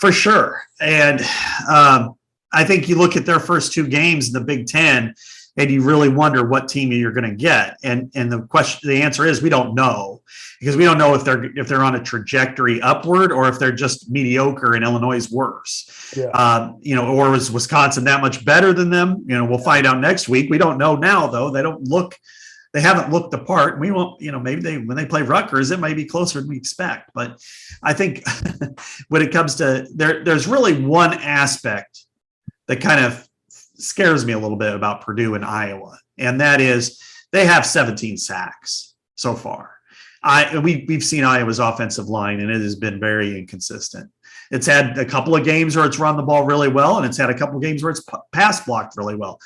For sure. And I think you look at their first two games in the Big Ten and you really wonder what team you're going to get. And the answer is we don't know, because we don't know if they're on a trajectory upward or if they're just mediocre and Illinois is worse. Yeah. Or is Wisconsin that much better than them? We'll find out next week. We don't know now, though. They haven't looked the part. We won't, maybe when they play Rutgers, it might be closer than we expect. But I think when it comes to there's really one aspect that kind of scares me a little bit about Purdue and Iowa. And that is they have 17 sacks so far. We've seen Iowa's offensive line, and it has been very inconsistent. It's had a couple of games where it's run the ball really well, and it's had a couple of games where it's pass blocked really well.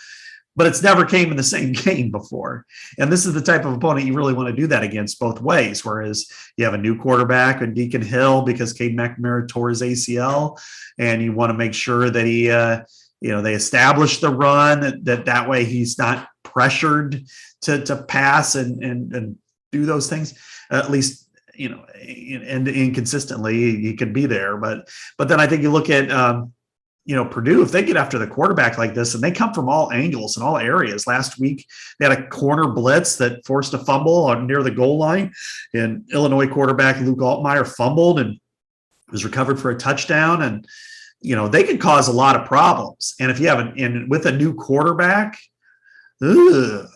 But it's never came in the same game before. And this is the type of opponent you really want to do that against both ways, whereas you have a new quarterback in Deacon Hill because Cade McNamara tore his ACL, and you want to make sure that he, they establish the run, that way he's not pressured to pass and do those things, at least, and inconsistently he could be there. But then I think you look at, Purdue, if they get after the quarterback like this, and they come from all angles and all areas. Last week, they had a corner blitz that forced a fumble near the goal line, and Illinois quarterback Luke Altmaier fumbled and was recovered for a touchdown. And, they could cause a lot of problems. And if you have with a new quarterback, that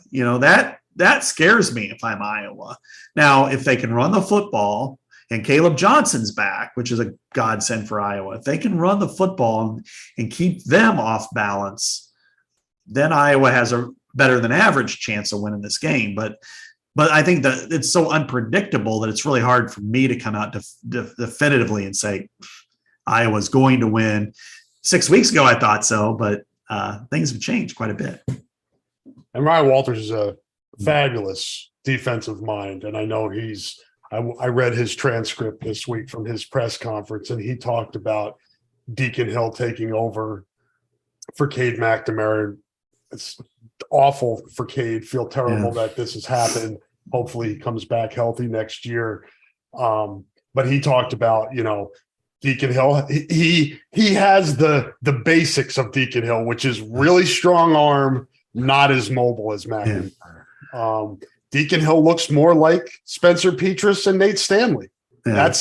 scares me if I'm Iowa. Now, if they can run the football, and Caleb Johnson's back, which is a godsend for Iowa. If they can run the football and keep them off balance, then Iowa has a better than average chance of winning this game. But I think that it's so unpredictable that it's really hard for me to come out definitively and say Iowa's going to win. 6 weeks ago, I thought so, but things have changed quite a bit. And Ryan Walters is a fabulous defensive mind, and I know I read his transcript this week from his press conference, and he talked about Deacon Hill taking over for Cade McNamara. It's awful for Cade. Feel terrible that this has happened. Hopefully he comes back healthy next year. But he talked about, Deacon Hill. He has the basics of Deacon Hill, which is really strong arm, not as mobile as McNamara. Yeah. Deacon Hill looks more like Spencer Petras and Nate Stanley. Yeah.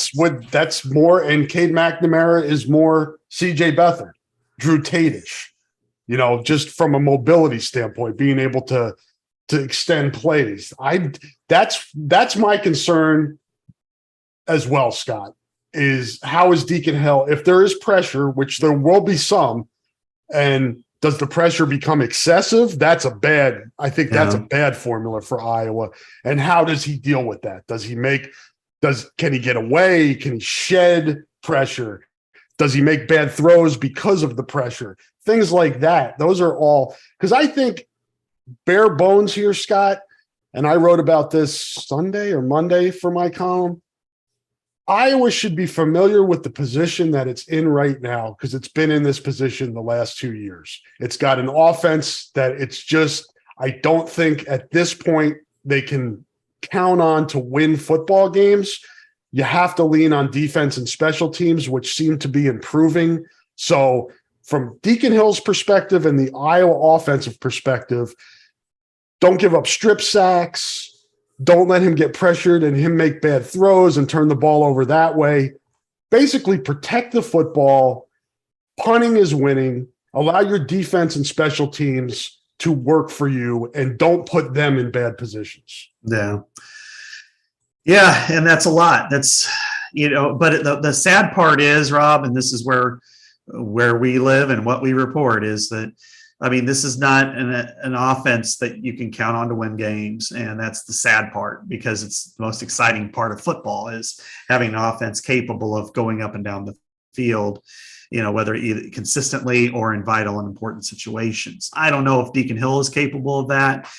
That's more, and Cade McNamara is more CJ Beathard, Drew Tate-ish, just from a mobility standpoint, being able to extend plays. That's my concern as well, Scott, is how is Deacon Hill, if there is pressure, which there will be some, and does the pressure become excessive? That's a bad formula for Iowa. And how does he deal with that? Can he get away? Can he shed pressure? Does he make bad throws because of the pressure? Things like that. Those are all, because I think bare bones here, Scott, and I wrote about this Sunday or Monday for my column. Iowa should be familiar with the position that it's in right now, because it's been in this position the last 2 years. It's got an offense that it's just, I don't think at this point they can count on to win football games. You have to lean on defense and special teams, which seem to be improving. So from Deacon Hill's perspective and the Iowa offensive perspective, don't give up strip sacks. Don't let him get pressured and him make bad throws and turn the ball over that way. Basically, protect the football. Punting is winning. Allow your defense and special teams to work for you and don't put them in bad positions. Yeah. Yeah. And that's a lot. That's, but the sad part is, Rob, and this is where we live and what we report is that, this is not an offense that you can count on to win games. And that's the sad part, because it's the most exciting part of football is having an offense capable of going up and down the field, whether either consistently or in vital and important situations. I don't know if Deacon Hill is capable of that.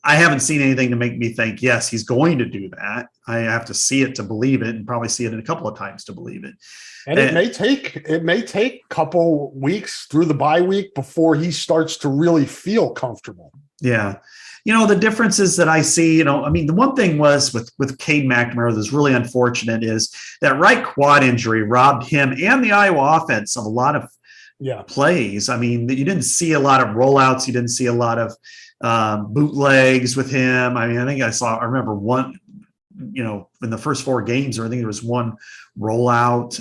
I haven't seen anything to make me think, yes, he's going to do that. I have to see it to believe it, and probably see it a couple of times to believe it. And it may take a couple weeks through the bye week before he starts to really feel comfortable. Yeah. The differences that I see, the one thing was with Cade McNamara that's really unfortunate is that right quad injury robbed him and the Iowa offense of a lot of plays. You didn't see a lot of rollouts. You didn't see a lot of bootlegs with him. I remember one, in the first 4 games, or I think there was one rollout.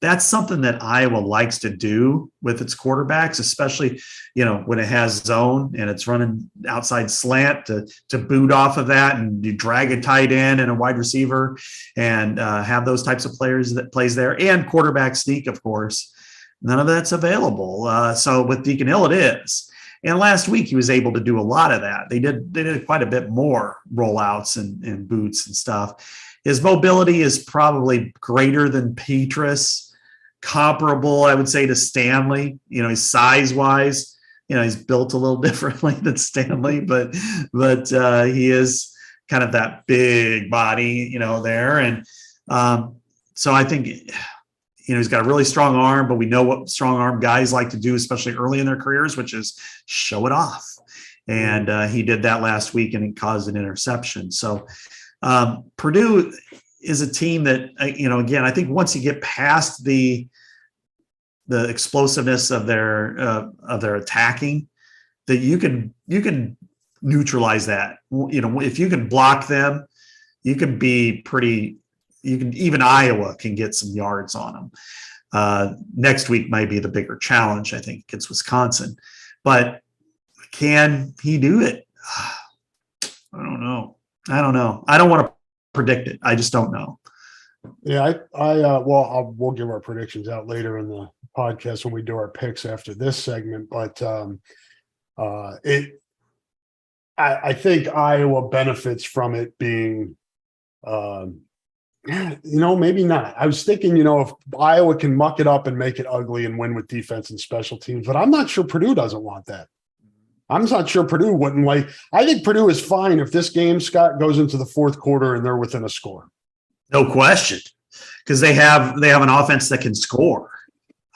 That's something that Iowa likes to do with its quarterbacks, especially, when it has zone and it's running outside slant to boot off of that, and you drag a tight end and a wide receiver and have those types of players that plays there, and quarterback sneak, of course. None of that's available. So with Deacon Hill, it is. And last week he was able to do a lot of that. They did quite a bit more rollouts and boots and stuff. His mobility is probably greater than Petrus, comparable, I would say, to Stanley. He's size-wise, he's built a little differently than Stanley, but he is kind of that big body, there. And so I think he's got a really strong arm, but we know what strong arm guys like to do, especially early in their careers, which is show it off. And he did that last week, and it caused an interception. So Purdue is a team that, again, I think once you get past the explosiveness of their attacking, that you can neutralize that. If you can block them, you can be pretty. Even Iowa can get some yards on them. Next week might be the bigger challenge, I think, against Wisconsin. But can he do it? I don't know. I don't want to predict it. I just don't know. Yeah, we'll give our predictions out later in the podcast when we do our picks after this segment. But I think Iowa benefits from it being. Maybe not. I was thinking, if Iowa can muck it up and make it ugly and win with defense and special teams, but I'm not sure Purdue doesn't want that. I'm not sure Purdue wouldn't like. I think Purdue is fine if this game, Scott, goes into the fourth quarter and they're within a score. No question, because they have an offense that can score.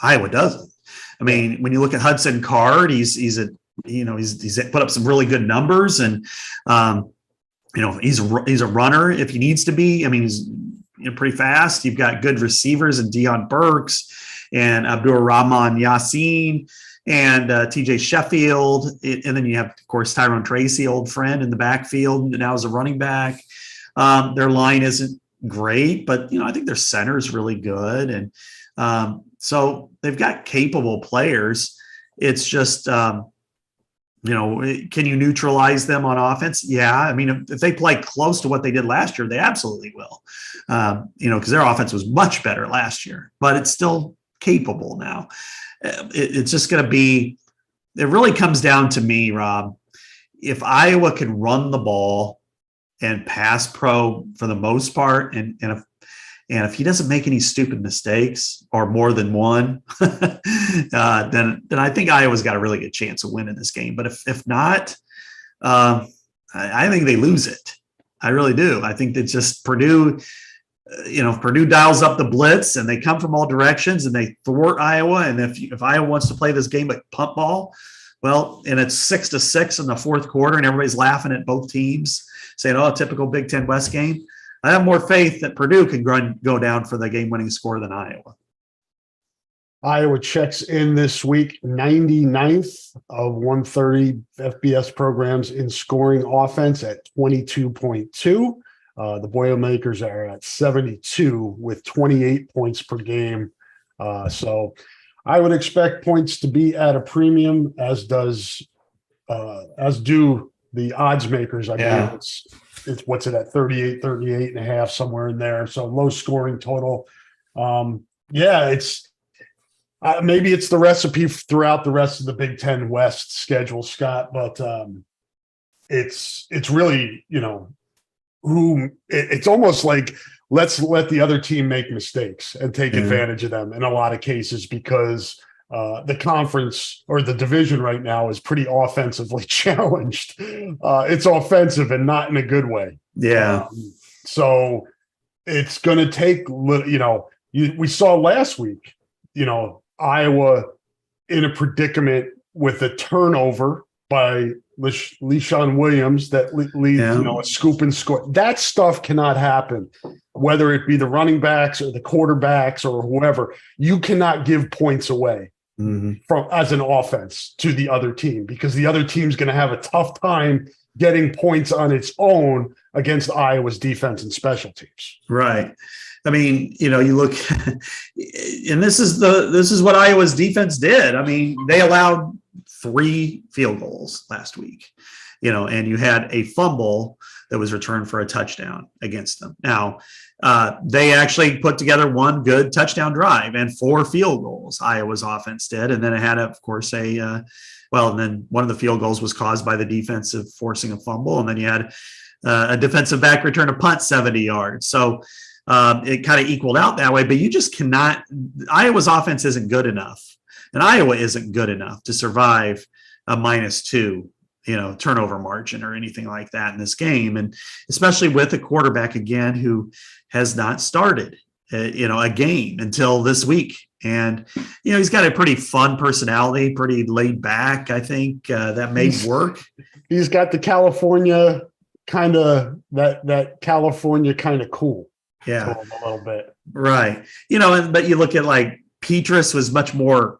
Iowa doesn't. When you look at Hudson Card, he's put up some really good numbers, and he's a runner if he needs to be. He's pretty fast. You've got good receivers in Deion Burks and Abdur-Rahman Yassin and TJ Sheffield. And then you have, of course, Tyrone Tracy, old friend, in the backfield now as a running back. Their line isn't great, but, I think their center is really good. And so they've got capable players. It's just, can you neutralize them on offense? Yeah. If they play close to what they did last year, they absolutely will. Because their offense was much better last year, but it's still capable now. It's just going to be, it really comes down to me, Rob. If Iowa can run the ball and pass pro for the most part, and if he doesn't make any stupid mistakes or more than one, then I think Iowa's got a really good chance of winning this game. But if not, I think they lose it. I really do. I think that just Purdue, if Purdue dials up the blitz and they come from all directions and they thwart Iowa, and if Iowa wants to play this game like punt ball, Well, and it's 6-6 in the fourth quarter, and everybody's laughing at both teams, saying, "Oh, typical Big Ten West game." I have more faith that Purdue can go down for the game-winning score than Iowa. Iowa checks in this week, 99th of 130 FBS programs in scoring offense at 22.2. The Boilermakers are at 72 with 28 points per game. So I would expect points to be at a premium, as do the odds makers. I believe it's what's it at 38 and a half, somewhere in there. So low scoring total. Maybe it's the recipe throughout the rest of the Big Ten West schedule, Scott, but it's really, it's almost like let's let the other team make mistakes and take advantage of them in a lot of cases, because the conference or the division right now is pretty offensively challenged. It's offensive and not in a good way. Yeah. So it's going to take, we saw last week, Iowa in a predicament with a turnover by LeSean Williams that leads, a scoop and score. That stuff cannot happen, whether it be the running backs or the quarterbacks or whoever. You cannot give points away as an offense to the other team, because the other team's going to have a tough time getting points on its own against Iowa's defense and special teams. Right. I mean, you look, and this is what Iowa's defense did. I mean, they allowed 3 field goals last week, and you had a fumble that was returned for a touchdown against them. Now, they actually put together one good touchdown drive and 4 field goals, Iowa's offense did. And then it had, of course, and then one of the field goals was caused by the defensive forcing a fumble. And then you had a defensive back return a punt 70 yards. So it kind of equaled out that way, but you just cannot. Iowa's offense isn't good enough, and Iowa isn't good enough to survive a -2, turnover margin or anything like that in this game. And especially with a quarterback again who has not started, a game until this week. And, he's got a pretty fun personality, pretty laid back. I think that may work. He's got the California kind of that California kind of cool. Yeah, a little bit. Right. But you look at like Petrus was much more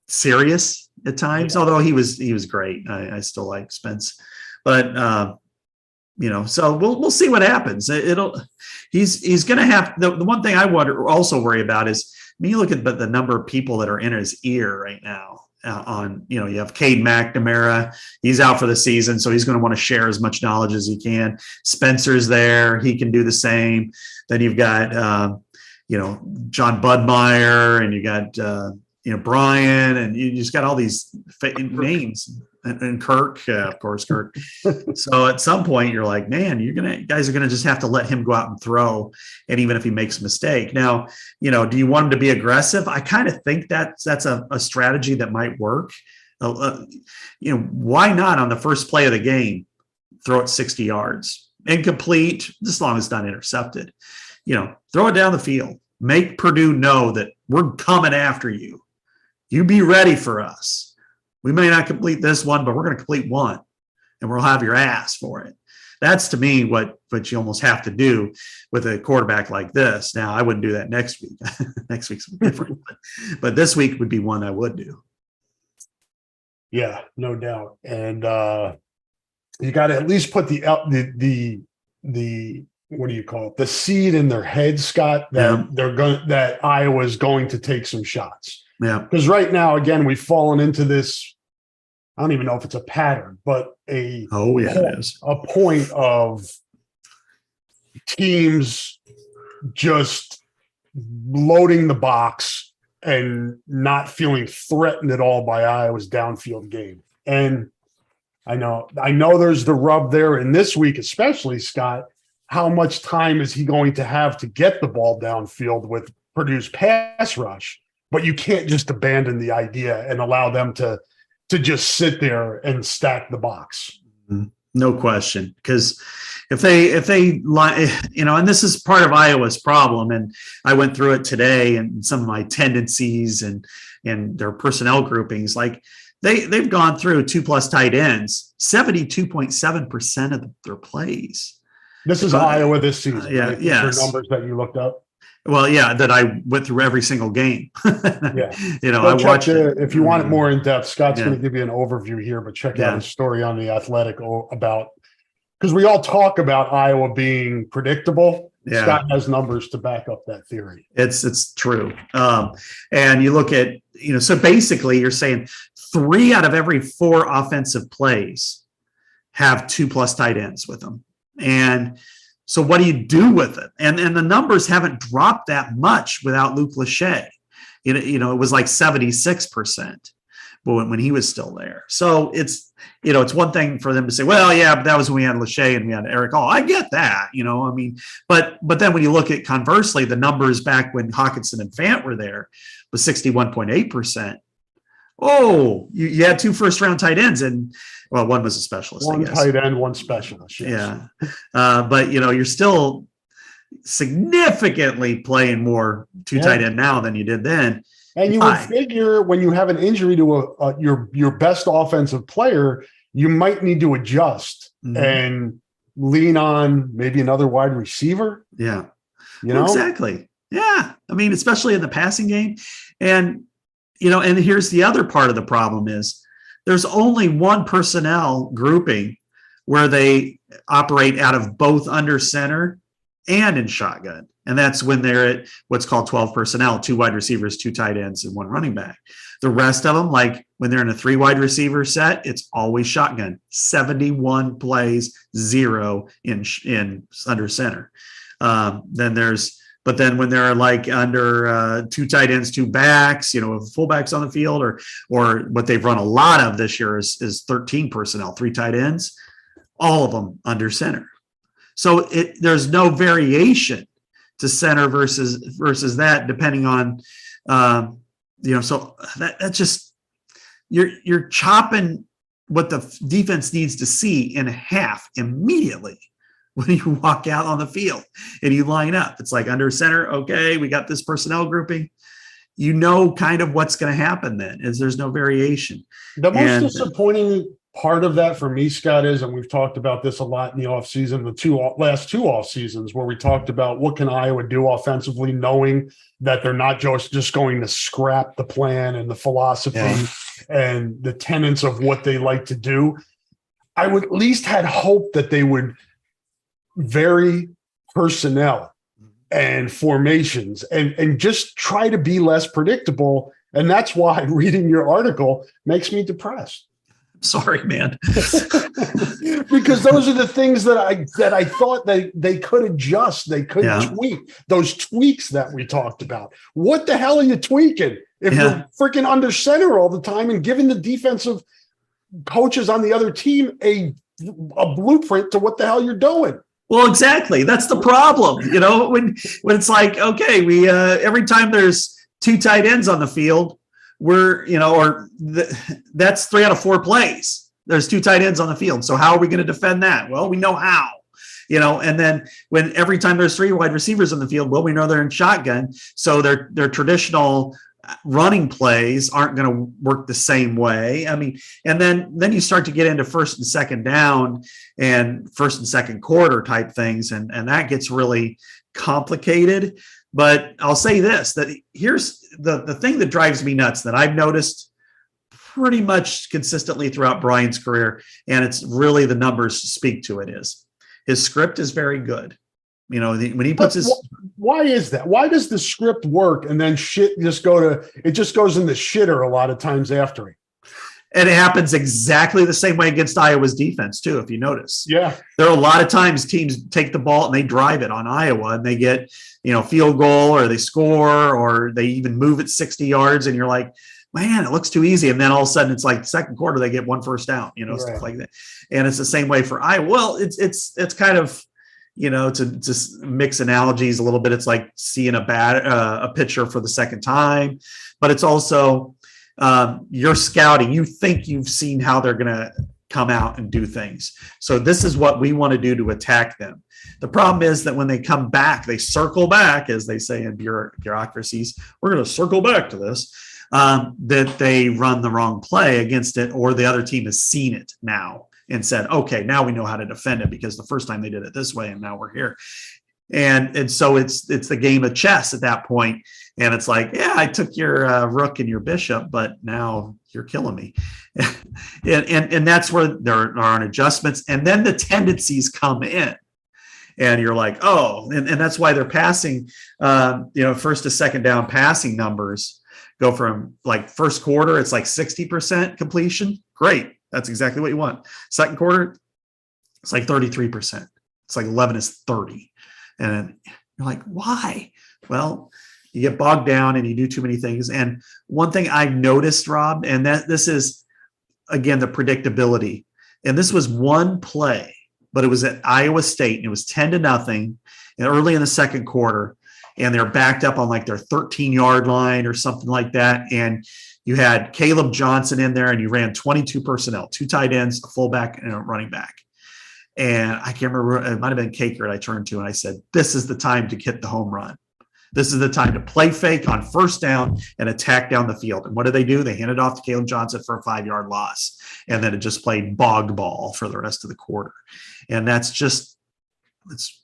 serious at times, although he was great. I still like Spence, but so we'll see what happens. He's going to have the one thing I would also worry about is, you look at the number of people that are in his ear right now. You have Cade McNamara, he's out for the season, so he's going to want to share as much knowledge as he can. Spencer's there, he can do the same. Then you've got John Budmeyer, and you got Brian, and you just got all these names, and Kirk, of course, Kirk. So at some point you're like, man, guys are gonna just have to let him go out and throw, and even if he makes a mistake. Now, do you want him to be aggressive? I kind of think that's a strategy that might work. Why not on the first play of the game throw it 60 yards, incomplete, as long as it's not intercepted. Throw it down the field. Make Purdue know that we're coming after you. You be ready for us. We may not complete this one, but we're going to complete one, and we'll have your ass for it. That's, to me, what you almost have to do with a quarterback like this. Now, I wouldn't do that next week. Next week's different, but this week would be one I would do. Yeah, no doubt. And you got to at least put the what do you call it? The seed in their head, Scott, that that Iowa's going to take some shots. Yeah. Because right now, again, we've fallen into this, I don't even know if it's a pattern, but it is a point of teams just loading the box and not feeling threatened at all by Iowa's downfield game. And I know there's the rub there in this week, especially, Scott. How much time is he going to have to get the ball downfield with Purdue's pass rush? But you can't just abandon the idea and allow them to just sit there and stack the box. No question. Because if they and this is part of Iowa's problem, and I went through it today and some of my tendencies and their personnel groupings, like they've gone through 2+ tight ends, 72.7% of their plays. This is Iowa this season. Yeah. Right? Yes. These are numbers that you looked up. Well, yeah, that I went through every single game. Yeah. I watched it. If you want it more in depth, Scott's Yeah. going to give you an overview here, but check out his story on The Athletic about, because we all talk about Iowa being predictable. Yeah. Scott has numbers to back up that theory. It's true. And you look at, so basically you're saying 3 out of every 4 offensive plays have 2+ tight ends with them. And so what do you do with it? And the numbers haven't dropped that much without Luke Lachey. It was like 76% when he was still there. So it's one thing for them to say, well, yeah, but that was when we had Lachey and we had Eric Hall. I get that, but then when you look at conversely, the numbers back when Hawkinson and Fant were there was 61.8%. Oh, you had 2 first-round tight ends, and one was a specialist. One I guess. tight end, one specialist. Yes. Yeah, but you're still significantly playing more tight end now than you did then. And you would figure when you have an injury to your best offensive player, you might need to adjust and lean on maybe another wide receiver. Yeah, exactly. Yeah, I mean, especially in the passing game, and here's the other part of the problem is there's only one personnel grouping where they operate out of both under center and in shotgun. And that's when they're at what's called 12 personnel, 2 wide receivers, 2 tight ends, and 1 running back. The rest of them, like when they're in a 3 wide receiver set, it's always shotgun. 71 plays, 0 in under center. But then when they're like under 2 tight ends, 2 backs, with fullbacks on the field, or what they've run a lot of this year is 13 personnel, 3 tight ends, all of them under center. So there's no variation to center versus that, depending on, so that just, you're chopping what the defense needs to see in half immediately when you walk out on the field and you line up. It's like under center, okay, we got this personnel grouping. Kind of what's going to happen then is there's no variation. The most disappointing part of that for me, Scott, is, and we've talked about this a lot in the offseason, last two off seasons, where we talked about what can Iowa do offensively, knowing that they're not just going to scrap the plan and the philosophy and the tenets of what they like to do. I would at least had hope that they would vary personnel and formations and just try to be less predictable. And that's why reading your article makes me depressed. Sorry, man. Because those are the things that I thought they could adjust. They could tweak those tweaks that we talked about. What the hell are you tweaking if you're freaking under center all the time and giving the defensive coaches on the other team a blueprint to what the hell you're doing? Well, exactly. That's the problem. When it's like, okay, we every time there's 2 tight ends on the field, that's 3 out of 4 plays. There's 2 tight ends on the field. So how are we going to defend that? Well, we know how, and then when every time there's 3 wide receivers on the field, well, we know they're in shotgun. So their traditional running plays aren't going to work the same way. I mean, and then you start to get into first and second down and first and second quarter type things. And that gets really complicated. But I'll say this, that here's the thing that drives me nuts that I've noticed pretty much consistently throughout Brian's career. And it's really the numbers speak to it, is his script is very good. When he puts why is that? Why does the script work and then shit just goes in the shitter a lot of times after it? And it happens exactly the same way against Iowa's defense too, if you notice. Yeah. There are a lot of times teams take the ball and they drive it on Iowa and they get, field goal or they score or they even move it 60 yards and you're like, man, it looks too easy. And then all of a sudden it's like second quarter, they get 1 first down, stuff like that. And it's the same way for Iowa. Well, it's kind of, to just mix analogies a little bit. It's like seeing a pitcher for the second time, but it's also, you're scouting. You think you've seen how they're going to come out and do things. So this is what we want to do to attack them. The problem is that when they come back, they circle back, as they say in bureaucracies. We're going to circle back to this. That they run the wrong play against it, or the other team has seen it now and said, okay, now we know how to defend it because the first time they did it this way and now we're here. And so it's the game of chess at that point. And it's like, yeah, I took your rook and your bishop, but now you're killing me. and that's where there are adjustments. And then the tendencies come in. And you're like, oh, and that's why they're passing, first to second down passing numbers go from like first quarter, it's like 60% completion. Great. That's exactly what you want. Second quarter, it's like 33%. It's like 11 is 30. And you're like, why? Well, you get bogged down and you do too many things. And one thing I've noticed, Rob, and that this is, again, the predictability. And this was one play, but it was at Iowa State and it was 10-0 and early in the second quarter. And they're backed up on like their 13-yard line or something like that. And you had Caleb Johnson in there and you ran 22 personnel, 2 tight ends, a fullback and a running back. And I can't remember, it might've been Caker I turned to and I said, this is the time to get the home run. This is the time to play fake on first down and attack down the field. And what do? They handed off to Caleb Johnson for a 5-yard loss. And then it just played bog ball for the rest of the quarter. And it's just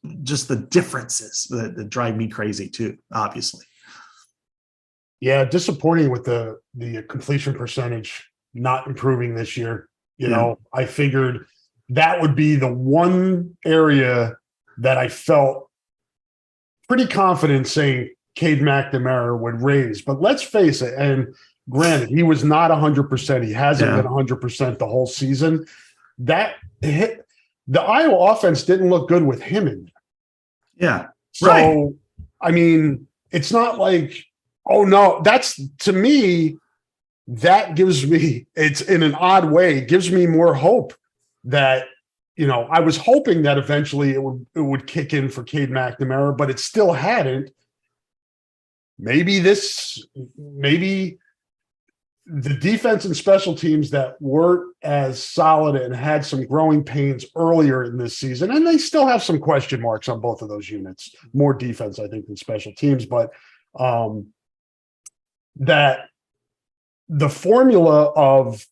the differences that drive me crazy too, obviously. Yeah, disappointing with the completion percentage not improving this year. You know, I figured that would be the one area that I felt pretty confident saying Cade McNamara would raise. But let's face it, and granted, he was not 100%. He hasn't been 100% the whole season. That hit. The Iowa offense didn't look good with him in there. Yeah. So, right. I mean, it's not like, oh, no, that's, to me, that gives me, it's in an odd way, gives me more hope that, I was hoping that eventually it would kick in for Cade McNamara, but it still hadn't. Maybe the defense and special teams that weren't as solid and had some growing pains earlier in this season, and they still have some question marks on both of those units, more defense, I think, than special teams, but that the formula of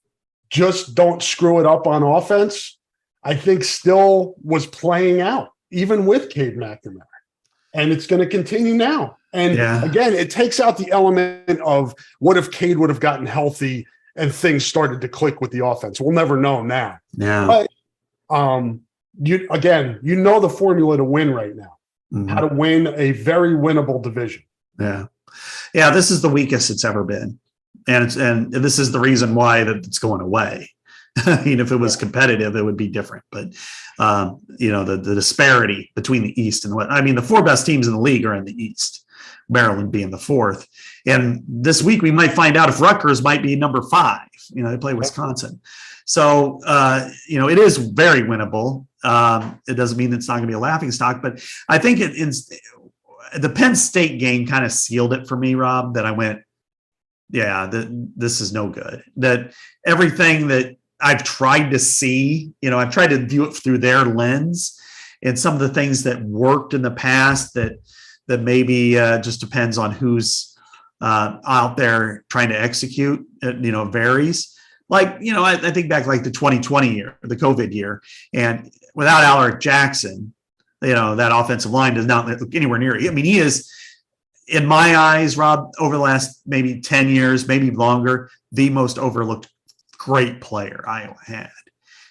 just don't screw it up on offense, I think still was playing out, even with Cade McNamara. And it's going to continue now. And again, it takes out the element of what if Cade would have gotten healthy and things started to click with the offense. We'll never know now. Yeah. But you know the formula to win right now, how to win a very winnable division. Yeah. Yeah. This is the weakest it's ever been. And this is the reason why that it's going away. I mean, if it was competitive, it would be different. But, the disparity between the East and the 4 best teams in the league are in the East, Maryland being the 4th. And this week we might find out if Rutgers might be number 5. They play Wisconsin. So, it is very winnable. It doesn't mean it's not going to be a laughing stock, but I think the Penn State game kind of sealed it for me, Rob, that I went, this is no good. That everything that I've tried to see, I've tried to view it through their lens, and some of the things that worked in the past that maybe just depends on who's out there trying to execute, varies. Like, I think back like the 2020 year, the COVID year, and without Alaric Jackson, that offensive line does not look anywhere near it. I mean, he is, in my eyes, Rob, over the last maybe 10 years, maybe longer, the most overlooked great player Iowa had.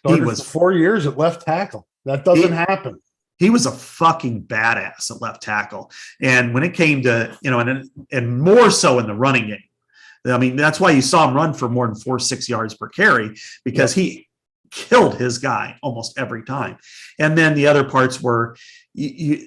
He was 4 years at left tackle. That doesn't happen. He was a fucking badass at left tackle. And when it came to, and more so in the running game, I mean, that's why you saw him run for more than 4-6 yards per carry, because he killed his guy almost every time. And then the other parts were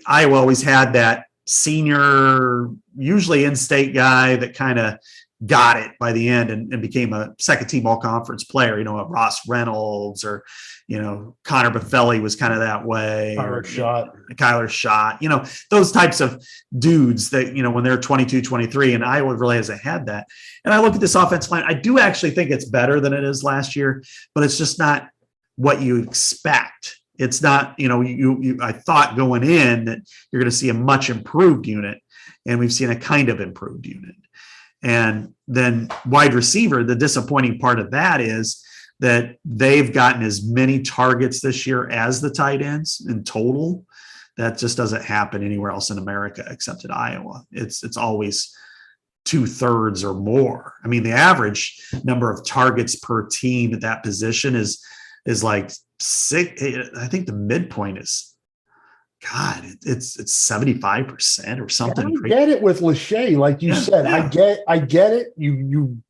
Iowa always had that senior, usually in-state guy that kind of got it by the end and became a second team all conference player, a Ross Reynolds or, Connor Buffelli was kind of that way. Kyler Schott, those types of dudes that, when they're 22, 23, and Iowa really hasn't had that. And I look at this offensive line, I do actually think it's better than it is last year, but it's just not, what you expect. It's not, I thought going in that you're going to see a much improved unit, and we've seen a kind of improved unit. And then wide receiver, the disappointing part of that is that they've gotten as many targets this year as the tight ends in total. That just doesn't happen anywhere else in America except at Iowa. It's always 2/3 or more. I mean, the average number of targets per team at that position is like 6. I think the midpoint is, God, it's 75% or something. I get it with Lachey, like you said. Yeah. I get it. You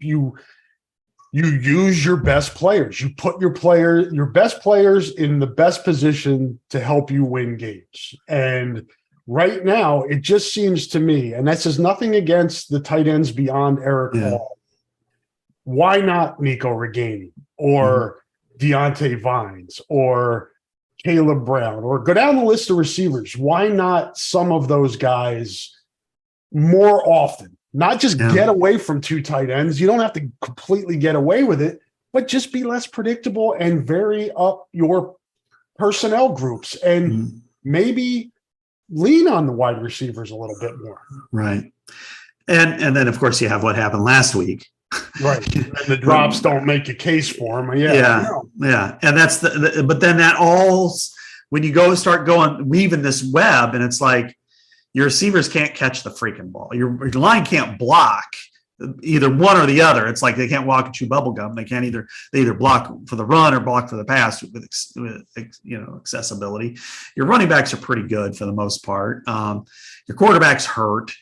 use your best players. You put your best players in the best position to help you win games. And right now, it just seems to me, and this is nothing against the tight ends beyond Eric Hall. Why not Nico Reganey or Deontay Vines or Caleb Brown, or go down the list of receivers? Why not some of those guys more often? Not just get away from 2 tight ends. You don't have to completely get away with it, but just be less predictable and vary up your personnel groups, and maybe lean on the wide receivers a little bit more. Right. And then, of course, you have what happened last week. Right. And the drops don't make a case for them. Yeah. And that's but then that all, when you start weaving this web, and it's like your receivers can't catch the freaking ball. Your line can't block either one or the other. It's like they can't walk and chew bubble gum. They either block for the run or block for the pass with accessibility. Your running backs are pretty good for the most part. Your quarterback's hurt.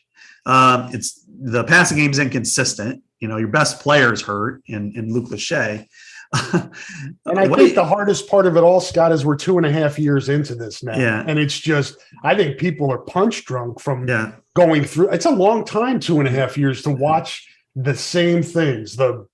It's the passing game's inconsistent. Your best player's hurt in Luke Lachey. And I think the hardest part of it all, Scott, is we're 2.5 years into this now. Yeah. And it's just, I think people are punch drunk from going through. It's a long time, 2.5 years, to watch the same things, the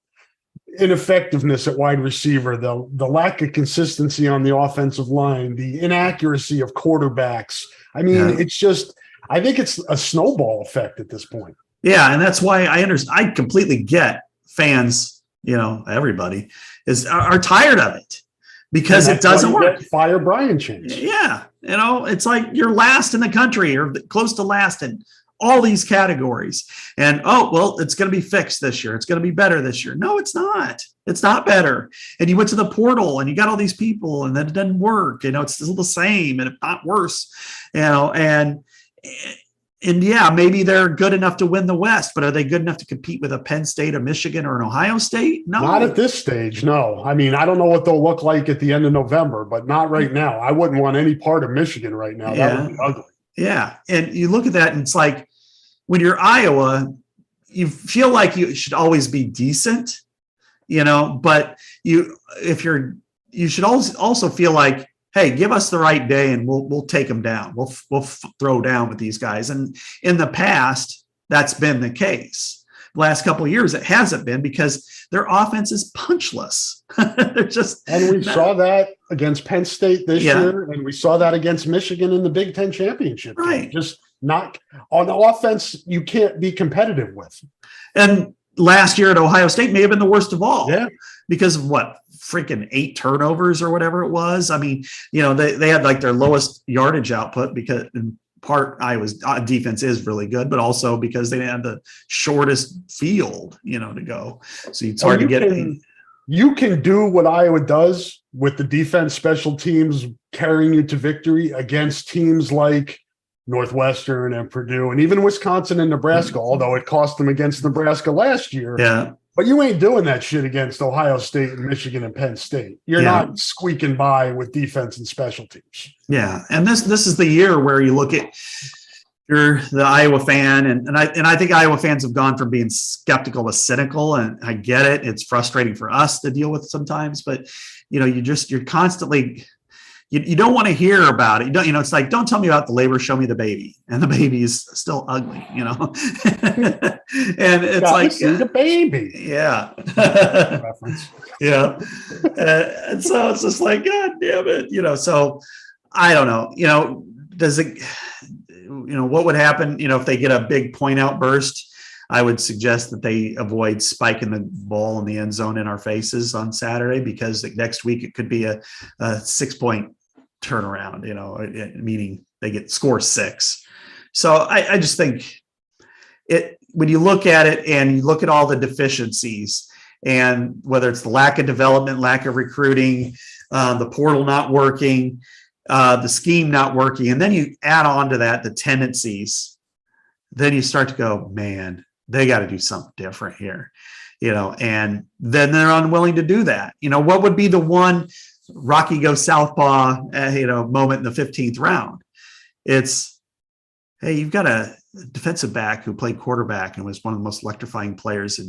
ineffectiveness at wide receiver, the lack of consistency on the offensive line, the inaccuracy of quarterbacks. I mean, it's just, I think it's a snowball effect at this point. Yeah. And that's why I completely get fans, everybody are tired of it, because it doesn't work. Fire Brian change. Yeah. It's like you're last in the country or close to last in all these categories. And, it's going to be fixed this year. It's going to be better this year. No, it's not. It's not better. And you went to the portal and you got all these people, and then it doesn't work. It's still the same, and if not worse, and maybe they're good enough to win the West, but are they good enough to compete with a Penn State, a Michigan, or an Ohio State? No. Not at this stage, no. I mean, I don't know what they'll look like at the end of November, but not right now. I wouldn't want any part of Michigan right now. That would be ugly. Yeah. And you look at that, and it's like, when you're Iowa, you feel like you should always be decent, but you should also feel like, hey, give us the right day and we'll take them down. We'll throw down with these guys. And in the past, that's been the case. The last couple of years, it hasn't been, because their offense is punchless. They're just, and we saw that against Penn State this year, and we saw that against Michigan in the Big Ten championship. Right. Just not on the offense. You can't be competitive with. And last year at Ohio State may have been the worst of all. Yeah. Because of what, freaking 8 turnovers or whatever it was. I mean, they had like their lowest yardage output, because in part Iowa's defense is really good, but also because they had the shortest field, to go. So it's hard to get. You can do what Iowa does with the defense, special teams carrying you to victory against teams like Northwestern and Purdue, and even Wisconsin and Nebraska, although it cost them against Nebraska last year. Yeah. But you ain't doing that shit against Ohio State and Michigan and Penn State. You're not squeaking by with defense and special teams. Yeah. And this is the year where you look at, you're the Iowa fan, and I think Iowa fans have gone from being skeptical to cynical, and I get it. It's frustrating for us to deal with sometimes, but you're constantly, you don't want to hear about it. It's like, don't tell me about the labor, show me the baby. And the baby is still ugly, and it's like the baby. Yeah. Yeah. And so it's just like, God damn it. So I don't know, does it, what would happen, if they get a big point outburst? I would suggest that they avoid spiking the ball in the end zone in our faces on Saturday, because next week it could be a 6-point turnaround, meaning they score 6. So I just think when you look at it and you look at all the deficiencies, and whether it's the lack of development, lack of recruiting, the portal not working, the scheme not working, and then you add on to that the tendencies, then you start to go, man, they got to do something different here, and then they're unwilling to do that. What would be the one Rocky Go Southpaw, moment in the 15th round? It's, hey, you've got a defensive back who played quarterback and was one of the most electrifying players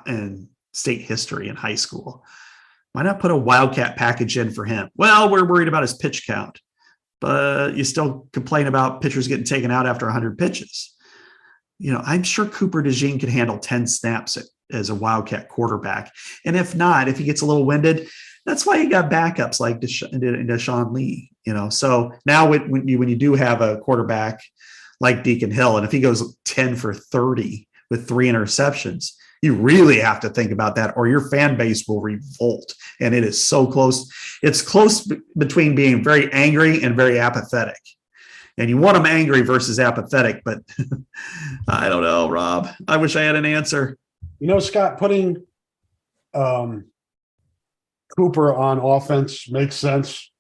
in state history in high school. Why not put a Wildcat package in for him? Well, we're worried about his pitch count, but you still complain about pitchers getting taken out after 100 pitches. I'm sure Cooper DeJean can handle 10 snaps as a Wildcat quarterback. And if not, if he gets a little winded, that's why you got backups like Deshaun Lee, So now when you do have a quarterback like Deacon Hill, and if he goes 10 for 30 with 3 interceptions, you really have to think about that, or your fan base will revolt. And it is so close. It's close between being very angry and very apathetic. And you want them angry versus apathetic, but I don't know, Rob. I wish I had an answer. Scott, putting Cooper on offense makes sense.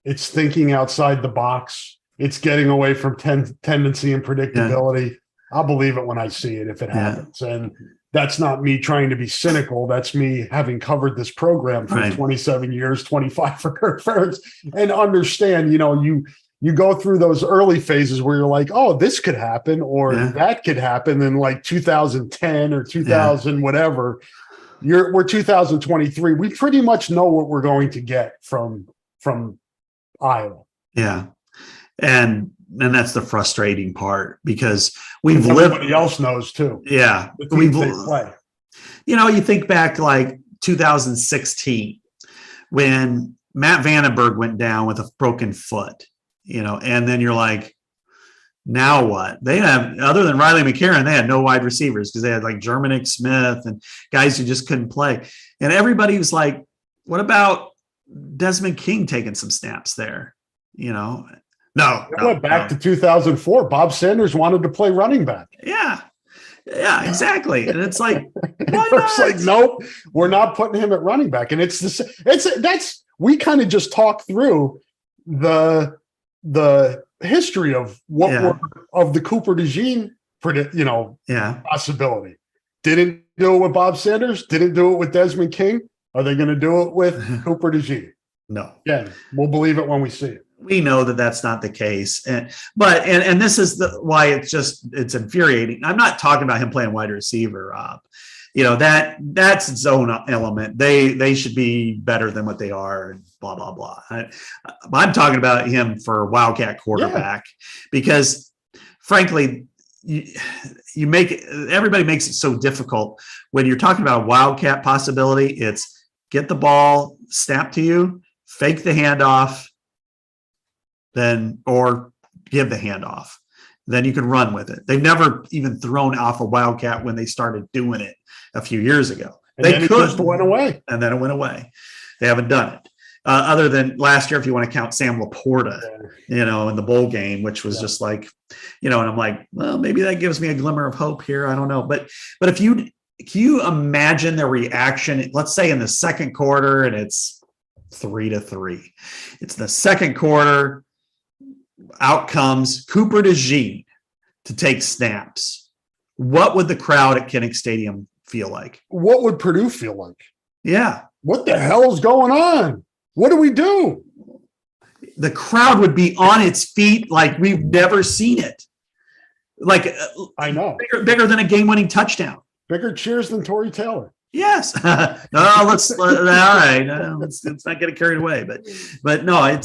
It's thinking outside the box. It's getting away from tendency and predictability. Yeah. I'll believe it when I see it, if it happens. And that's not me trying to be cynical. That's me having covered this program for 27 years, 25 for Kirk Ferentz, and understand, you go through those early phases where you're like, oh, this could happen, or that could happen in like 2010 or 2000, whatever. We're 2023. We pretty much know what we're going to get from Iowa. Yeah. And that's the frustrating part, because everybody else knows too. Yeah. Play. You think back like 2016 when Matt Vandenberg went down with a broken foot, and then you're like, now what? They have, other than Riley McCarron, they had no wide receivers because they had like Germanic Smith and guys who just couldn't play. And everybody was like, what about Desmond King taking some snaps there? No. Went back to 2004. Bob Sanders wanted to play running back. Yeah, exactly. And it's like, it's like, nope, we're not putting him at running back. And we kind of just talked through the history of of the Cooper DeJean possibility. Didn't do it with Bob Sanders. Didn't do it with Desmond King. Are they going to do it with Cooper DeJean? No. Again, we'll believe it when we see it. We know that that's not the case. But this is why it's infuriating. I'm not talking about him playing wide receiver, Rob. That's its own element. They should be better than what they are, and blah, blah, blah. I'm talking about him for Wildcat quarterback, because frankly, everybody makes it so difficult when you're talking about a Wildcat possibility. It's get the ball snapped to you, fake the handoff, or give the handoff. Then you can run with it. They've never even thrown off a Wildcat when they started doing it a few years ago. It just went away. And then it went away. They haven't done it. Other than last year, if you want to count Sam Laporta, in the bowl game, which was just like, and I'm like, well, maybe that gives me a glimmer of hope here. I don't know. But if can you imagine their reaction, let's say in the second quarter, and it's 3-3. It's the second quarter. Out comes Cooper DeJean to take snaps. What would the crowd at Kinnick Stadium feel like? What would Purdue feel like? Yeah. What the hell's going on? What do we do? The crowd would be on its feet like we've never seen it. Like, I know. Bigger than a game-winning touchdown. Bigger cheers than Torrey Taylor. Yes. No, all right. Let's not get it carried away. But no,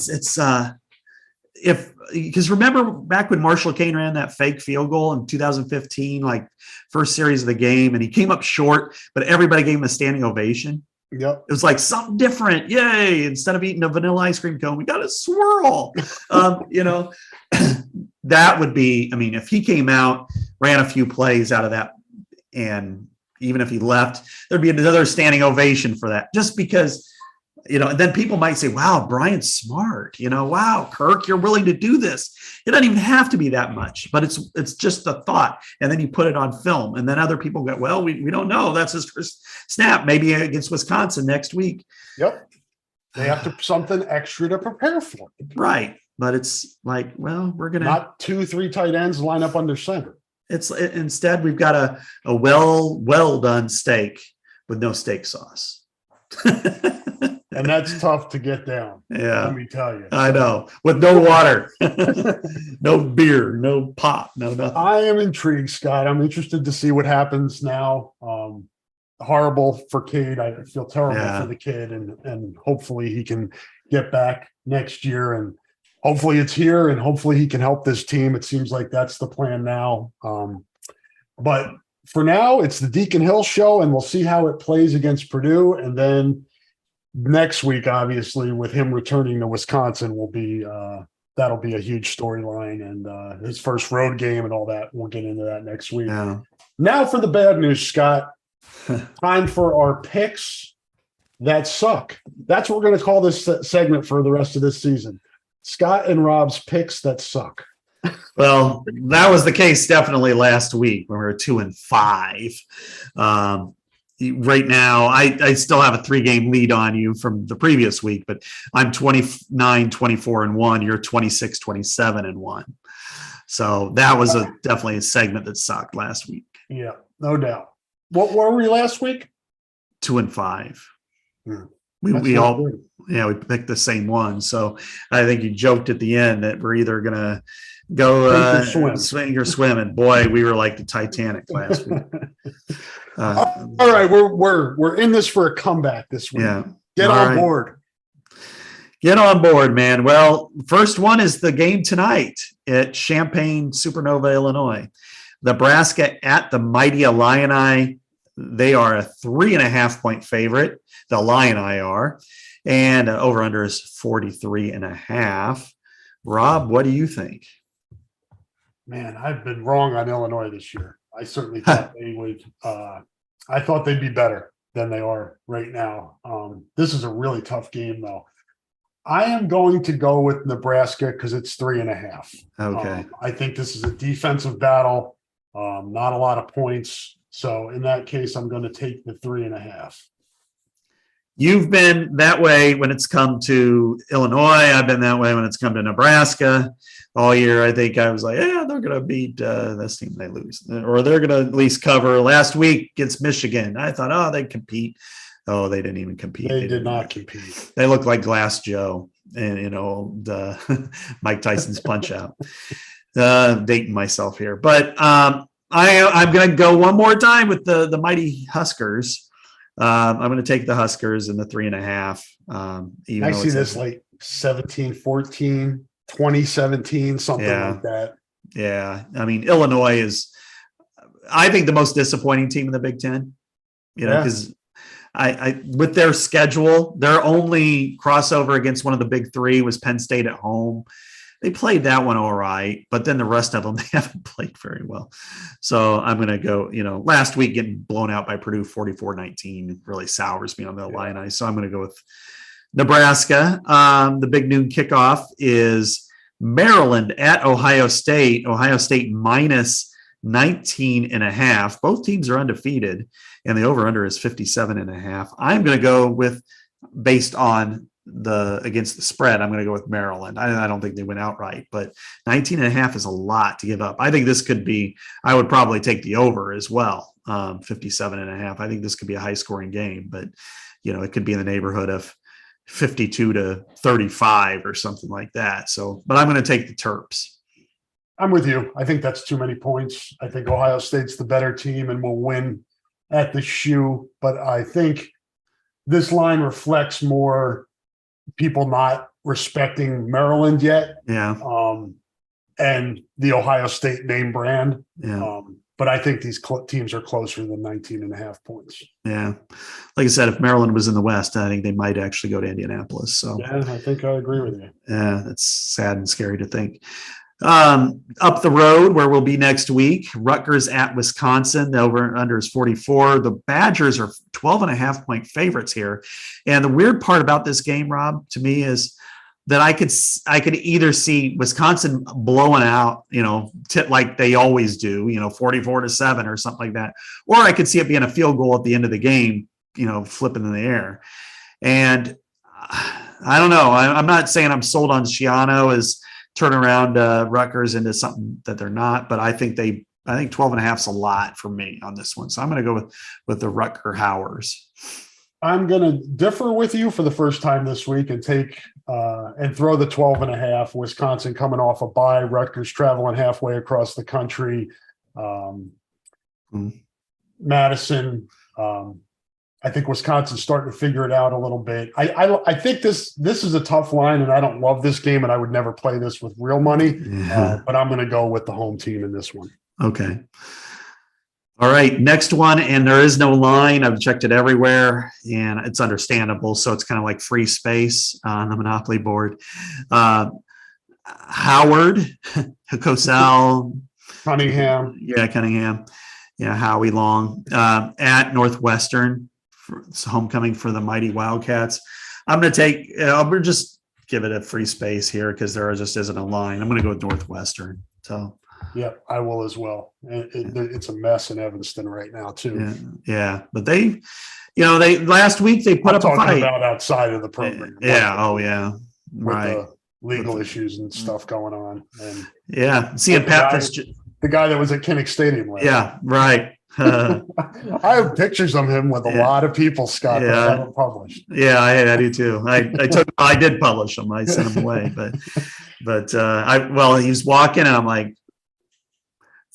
because remember back when Marshall Kane ran that fake field goal in 2015, like first series of the game, and he came up short, but everybody gave him a standing ovation. Yep. It was like something different. Yay. Instead of eating a vanilla ice cream cone, we got a swirl. That would be, if he came out, ran a few plays out of that, And even if he left, there'd be another standing ovation for that, just because, and then people might say, wow, Brian's smart, wow, Kirk, you're willing to do this. It doesn't even have to be that much, but it's just a thought. And then you put it on film, and then other people go, well, we don't know. That's his first snap, maybe against Wisconsin next week. Yep. They have to something extra to prepare for. Right. But it's like, well, we're going to not 2-3 tight ends line up under center. Instead, we've got a well done steak with no steak sauce. And that's tough to get down. Yeah. Let me tell you. I know. With no water, no beer, no pop, no nothing. I am intrigued, Scott. I'm interested to see what happens now. Horrible for Cade. I feel terrible for the kid, and hopefully he can get back next year, and hopefully it's here, and hopefully he can help this team. It seems like that's the plan now. But for now, it's the Deacon Hill show, and we'll see how it plays against Purdue. And then next week, obviously, with him returning to Wisconsin, will be that'll be a huge storyline, and his first road game and all that. We'll get into that next week. Yeah. Now for the bad news, Scott. Time for our picks that suck. That's what we're going to call this segment for the rest of this season. Scott and Rob's picks that suck. Well, that was the case definitely last week when we were 2-5. Right now, I still have a 3-game lead on you from the previous week, but I'm 29-24-1. You're 26-27-1. So that was definitely a segment that sucked last week. Yeah, no doubt. What were we last week? 2-5. Hmm. We all good. Yeah, we picked the same one. So I think you joked at the end that we're either gonna go swing or swim. And boy, we were like the Titanic last week. All right, we're in this for a comeback this week. Yeah. Get on board. Get on board, man. Well, first one is the game tonight at Champaign Supernova, Illinois. Nebraska at the mighty Illini. They are a 3.5-point favorite. The Illini are, and over under is 43.5. Rob, what do you think? Man, I've been wrong on Illinois this year. I certainly thought they would. I thought they'd be better than they are right now. This is a really tough game, though. I am going to go with Nebraska because it's 3.5. Okay. I think this is a defensive battle. Not a lot of points. So in that case, I'm going to take the 3.5. You've been that way when it's come to Illinois. I've been that way when it's come to Nebraska all year. I think I was like, yeah, they're going to beat this team. They lose, or they're going to at least cover. Last week against Michigan, I thought, oh, they'd compete. Oh, they didn't even compete. They did not compete. They looked like Glass Joe and, Mike Tyson's Punch Out. Dating myself here. But I'm going to go one more time with the mighty Huskers. I'm going to take the Huskers in the 3.5. I see this like 17-14, 2017, something like that. Yeah. I mean, Illinois is, I think, the most disappointing team in the Big Ten, because I with their schedule, their only crossover against one of the big three was Penn State at home. They played that one all right, but then the rest of them, they haven't played very well. So I'm going to go, last week getting blown out by Purdue 44-19 really sours me on the Illini. So I'm going to go with Nebraska. The big noon kickoff is Maryland at Ohio State. Ohio State minus 19.5. Both teams are undefeated, and the over-under is 57.5. I'm going to go with, based on against the spread, I'm going to go with Maryland. I don't think they went outright, but 19.5 is a lot to give up. I think this could be, I would probably take the over as well. 57.5. I think this could be a high scoring game, but it could be in the neighborhood of 52-35 or something like that. So, but I'm going to take the Terps. I'm with you. I think that's too many points. I think Ohio State's the better team and will win at the shoe, but I think this line reflects more people not respecting Maryland yet. Yeah. And the Ohio State name brand. Yeah. But I think these teams are closer than 19.5 points. Yeah. Like I said, if Maryland was in the West, I think they might actually go to Indianapolis. So yeah, I think I agree with you. Yeah, that's sad and scary to think. Up the road where we'll be next week, Rutgers at Wisconsin. The over under is 44. The Badgers are 12.5 point favorites here. And the weird part about this game, Rob, to me is that I could either see Wisconsin blowing out, like they always do, 44-7 or something like that. Or I could see it being a field goal at the end of the game, flipping in the air. And I don't know. I'm not saying I'm sold on Schiano as turn around Rutgers into something that they're not, but I think 12.5 is a lot for me on this one. So I'm going to go with the Rutger Howers. I'm going to differ with you for the first time this week and take and throw the 12.5. Wisconsin coming off a bye, Rutgers traveling halfway across the country. Madison. I think Wisconsin's starting to figure it out a little bit. I think this is a tough line, and I don't love this game, and I would never play this with real money. But I'm going to go with the home team in this one. Okay. All right, next one, and there is no line. I've checked it everywhere, and it's understandable. So it's kind of like free space on the Monopoly board. Howard, Cosell, Cunningham. Yeah, Cunningham. Yeah, Howie Long at Northwestern. It's homecoming for the mighty Wildcats. I'm going to take. We're just give it a free space here because there just isn't a line. I'm going to go with Northwestern. So. Yeah, I will as well. It's a mess in Evanston right now too. Yeah, but they last week they put up a fight about outside of the program. Yeah. Oh yeah. Right. With the legal issues and stuff going on. And seeing Pat the guy that was at Kinnick Stadium last Yeah, right. I have pictures of him with a lot of people, Scott, that I haven't published. Yeah, I do too. I did publish them. I sent them away, but he was walking and I'm like,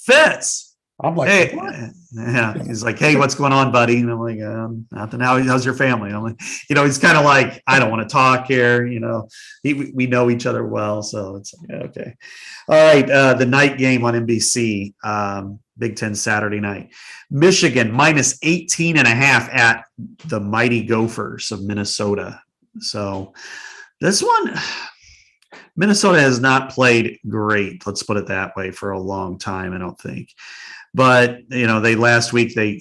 Fitz. I'm like, hey, what? Yeah. He's like, hey, what's going on, buddy? And I'm like, nothing. How's your family? I'm like, he's kind of like, I don't want to talk here. We know each other well, so it's like, okay. All right, the night game on NBC, Big Ten Saturday night. Michigan minus 18.5 at the mighty Gophers of Minnesota. So this one. Minnesota has not played great, let's put it that way, for a long time, I don't think. But, they last week, they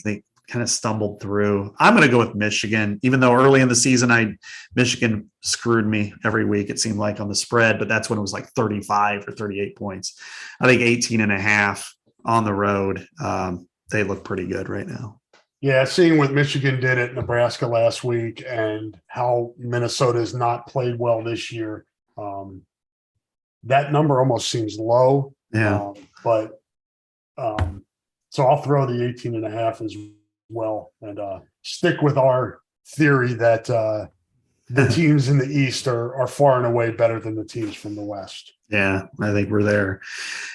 kind of stumbled through. I'm going to go with Michigan, even though early in the season, Michigan screwed me every week, it seemed like, on the spread, but that's when it was like 35 or 38 points. I think 18.5 on the road. They look pretty good right now. Yeah, seeing what Michigan did at Nebraska last week and how Minnesota has not played well this year, that number almost seems low. Yeah. So I'll throw the 18.5 as well and stick with our theory that the teams in the East are far and away better than the teams from the West. Yeah, I think we're there.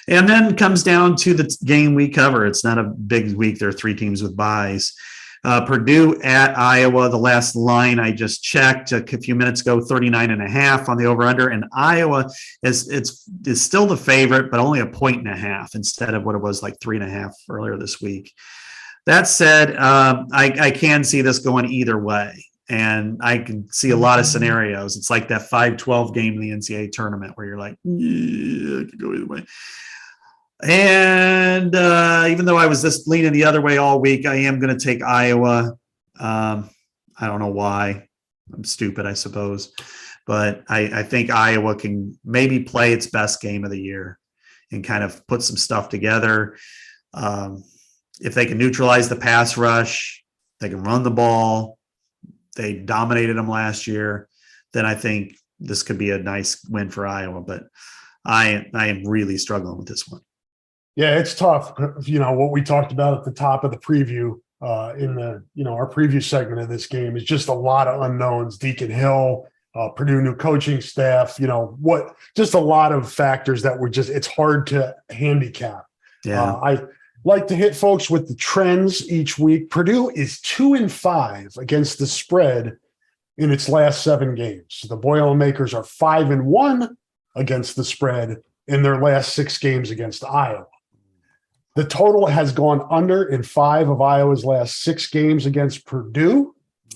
And then comes down to the game we cover. It's not a big week. There are 3 teams with byes. Purdue at Iowa, the last line I just checked a few minutes ago, 39.5 on the over-under, and Iowa is still the favorite, but only 1.5 instead of what it was like 3.5 earlier this week. That said, I can see this going either way, and I can see a lot of scenarios. It's like that 5-12 game in the NCAA tournament where you're like, yeah, it could go either way. And even though I was just leaning the other way all week, I am going to take Iowa. I don't know why. I'm stupid, I suppose. But I think Iowa can maybe play its best game of the year and kind of put some stuff together. If they can neutralize the pass rush, they can run the ball. They dominated them last year. Then I think this could be a nice win for Iowa. But I am really struggling with this one. Yeah, it's tough. What we talked about at the top of the preview in the, our preview segment of this game is just a lot of unknowns. Deacon Hill, Purdue new coaching staff, just a lot of factors that it's hard to handicap. Yeah. I like to hit folks with the trends each week. Purdue is 2-5 against the spread in its last 7 games. The Boilermakers are 5-1 against the spread in their last 6 games against Iowa. The total has gone under in 5 of Iowa's last 6 games against Purdue,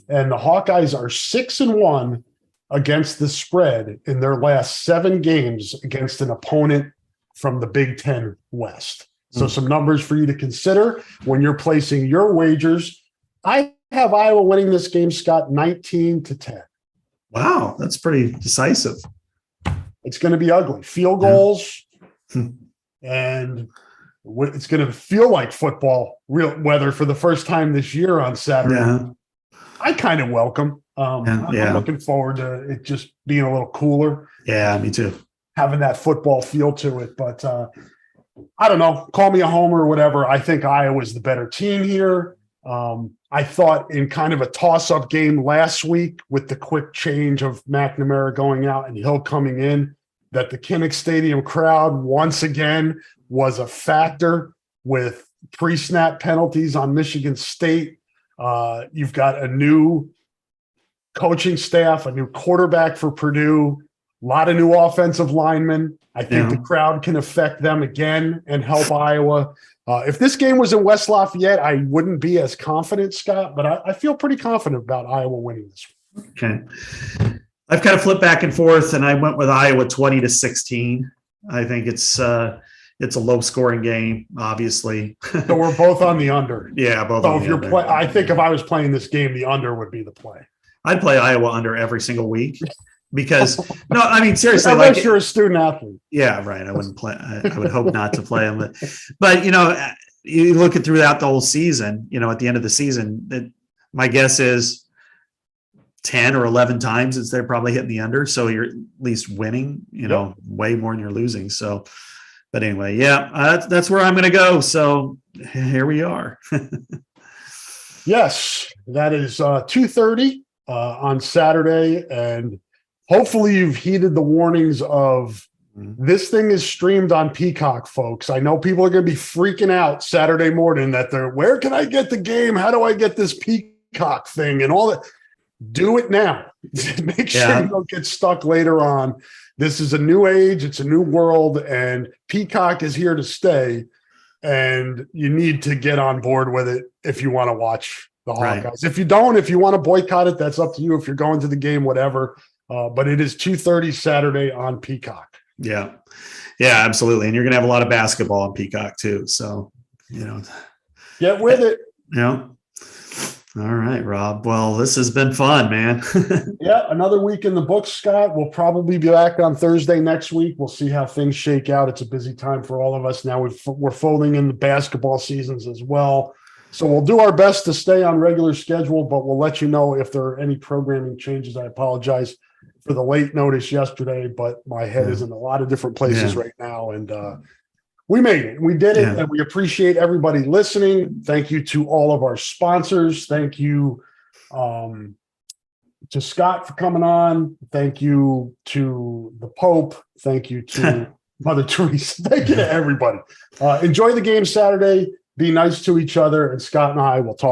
and the Hawkeyes are 6-1 against the spread in their last 7 games against an opponent from the Big Ten West. So some numbers for you to consider when you're placing your wagers. I have Iowa winning this game, Scott, 19-10. Wow, that's pretty decisive. It's going to be ugly. Field goals, and it's going to feel like football, real weather for the first time this year on Saturday. Yeah. I kind of welcome. I'm looking forward to it just being a little cooler. Yeah, me too. Having that football feel to it. But I don't know. Call me a homer or whatever. I think Iowa's the better team here. I thought in kind of a toss-up game last week with the quick change of McNamara going out and Hill coming in, that the Kinnick Stadium crowd once again was a factor with pre-snap penalties on Michigan State. You've got a new coaching staff, a new quarterback for Purdue, a lot of new offensive linemen. I think the crowd can affect them again and help Iowa. If this game was in West Lafayette, I wouldn't be as confident, Scott, but I feel pretty confident about Iowa winning this one. Okay. I've kind of flipped back and forth, and I went with Iowa 20-16. I think it's a low-scoring game, obviously. So we're both on the under. Yeah, both. So if you're I think if I was playing this game, the under would be the play. I'd play Iowa under every single week because no, I mean seriously, unless you're a student athlete. Yeah, right. I wouldn't play. I would hope not to play them, but you look at throughout the whole season. At the end of the season, my guess is 10 or 11 times they're probably hitting the under. So you're at least winning. Way more than you're losing. So, but anyway, that's where I'm going to go. So here we are. Yes, that is 2:30 on Saturday, and hopefully you've heeded the warnings of this thing is streamed on Peacock, folks. I know people are going to be freaking out Saturday morning that where can I get the game? How do I get this Peacock thing and all that? Do it now. Make sure you don't get stuck later on. This is a new age. It's a new world, and Peacock is here to stay. And you need to get on board with it if you want to watch the Hawkeyes. Right. If you don't, if you want to boycott it, that's up to you. If you're going to the game, whatever. But it is 2:30 Saturday on Peacock. Yeah, absolutely. And you're going to have a lot of basketball on Peacock too. So, get with it. All right, Rob. Well, this has been fun, man. Yeah, another week in the books, Scott. We'll probably be back on Thursday next week. We'll see how things shake out. It's a busy time for all of us. Now we're folding in the basketball seasons as well. So we'll do our best to stay on regular schedule, but we'll let you know if there are any programming changes. I apologize for the late notice yesterday, but my head is in a lot of different places right now. And we made it. We did it, and we appreciate everybody listening. Thank you to all of our sponsors. Thank you to Scott for coming on. Thank you to the Pope. Thank you to Mother Teresa. Thank you to everybody. Enjoy the game Saturday. Be nice to each other, and Scott and I will talk.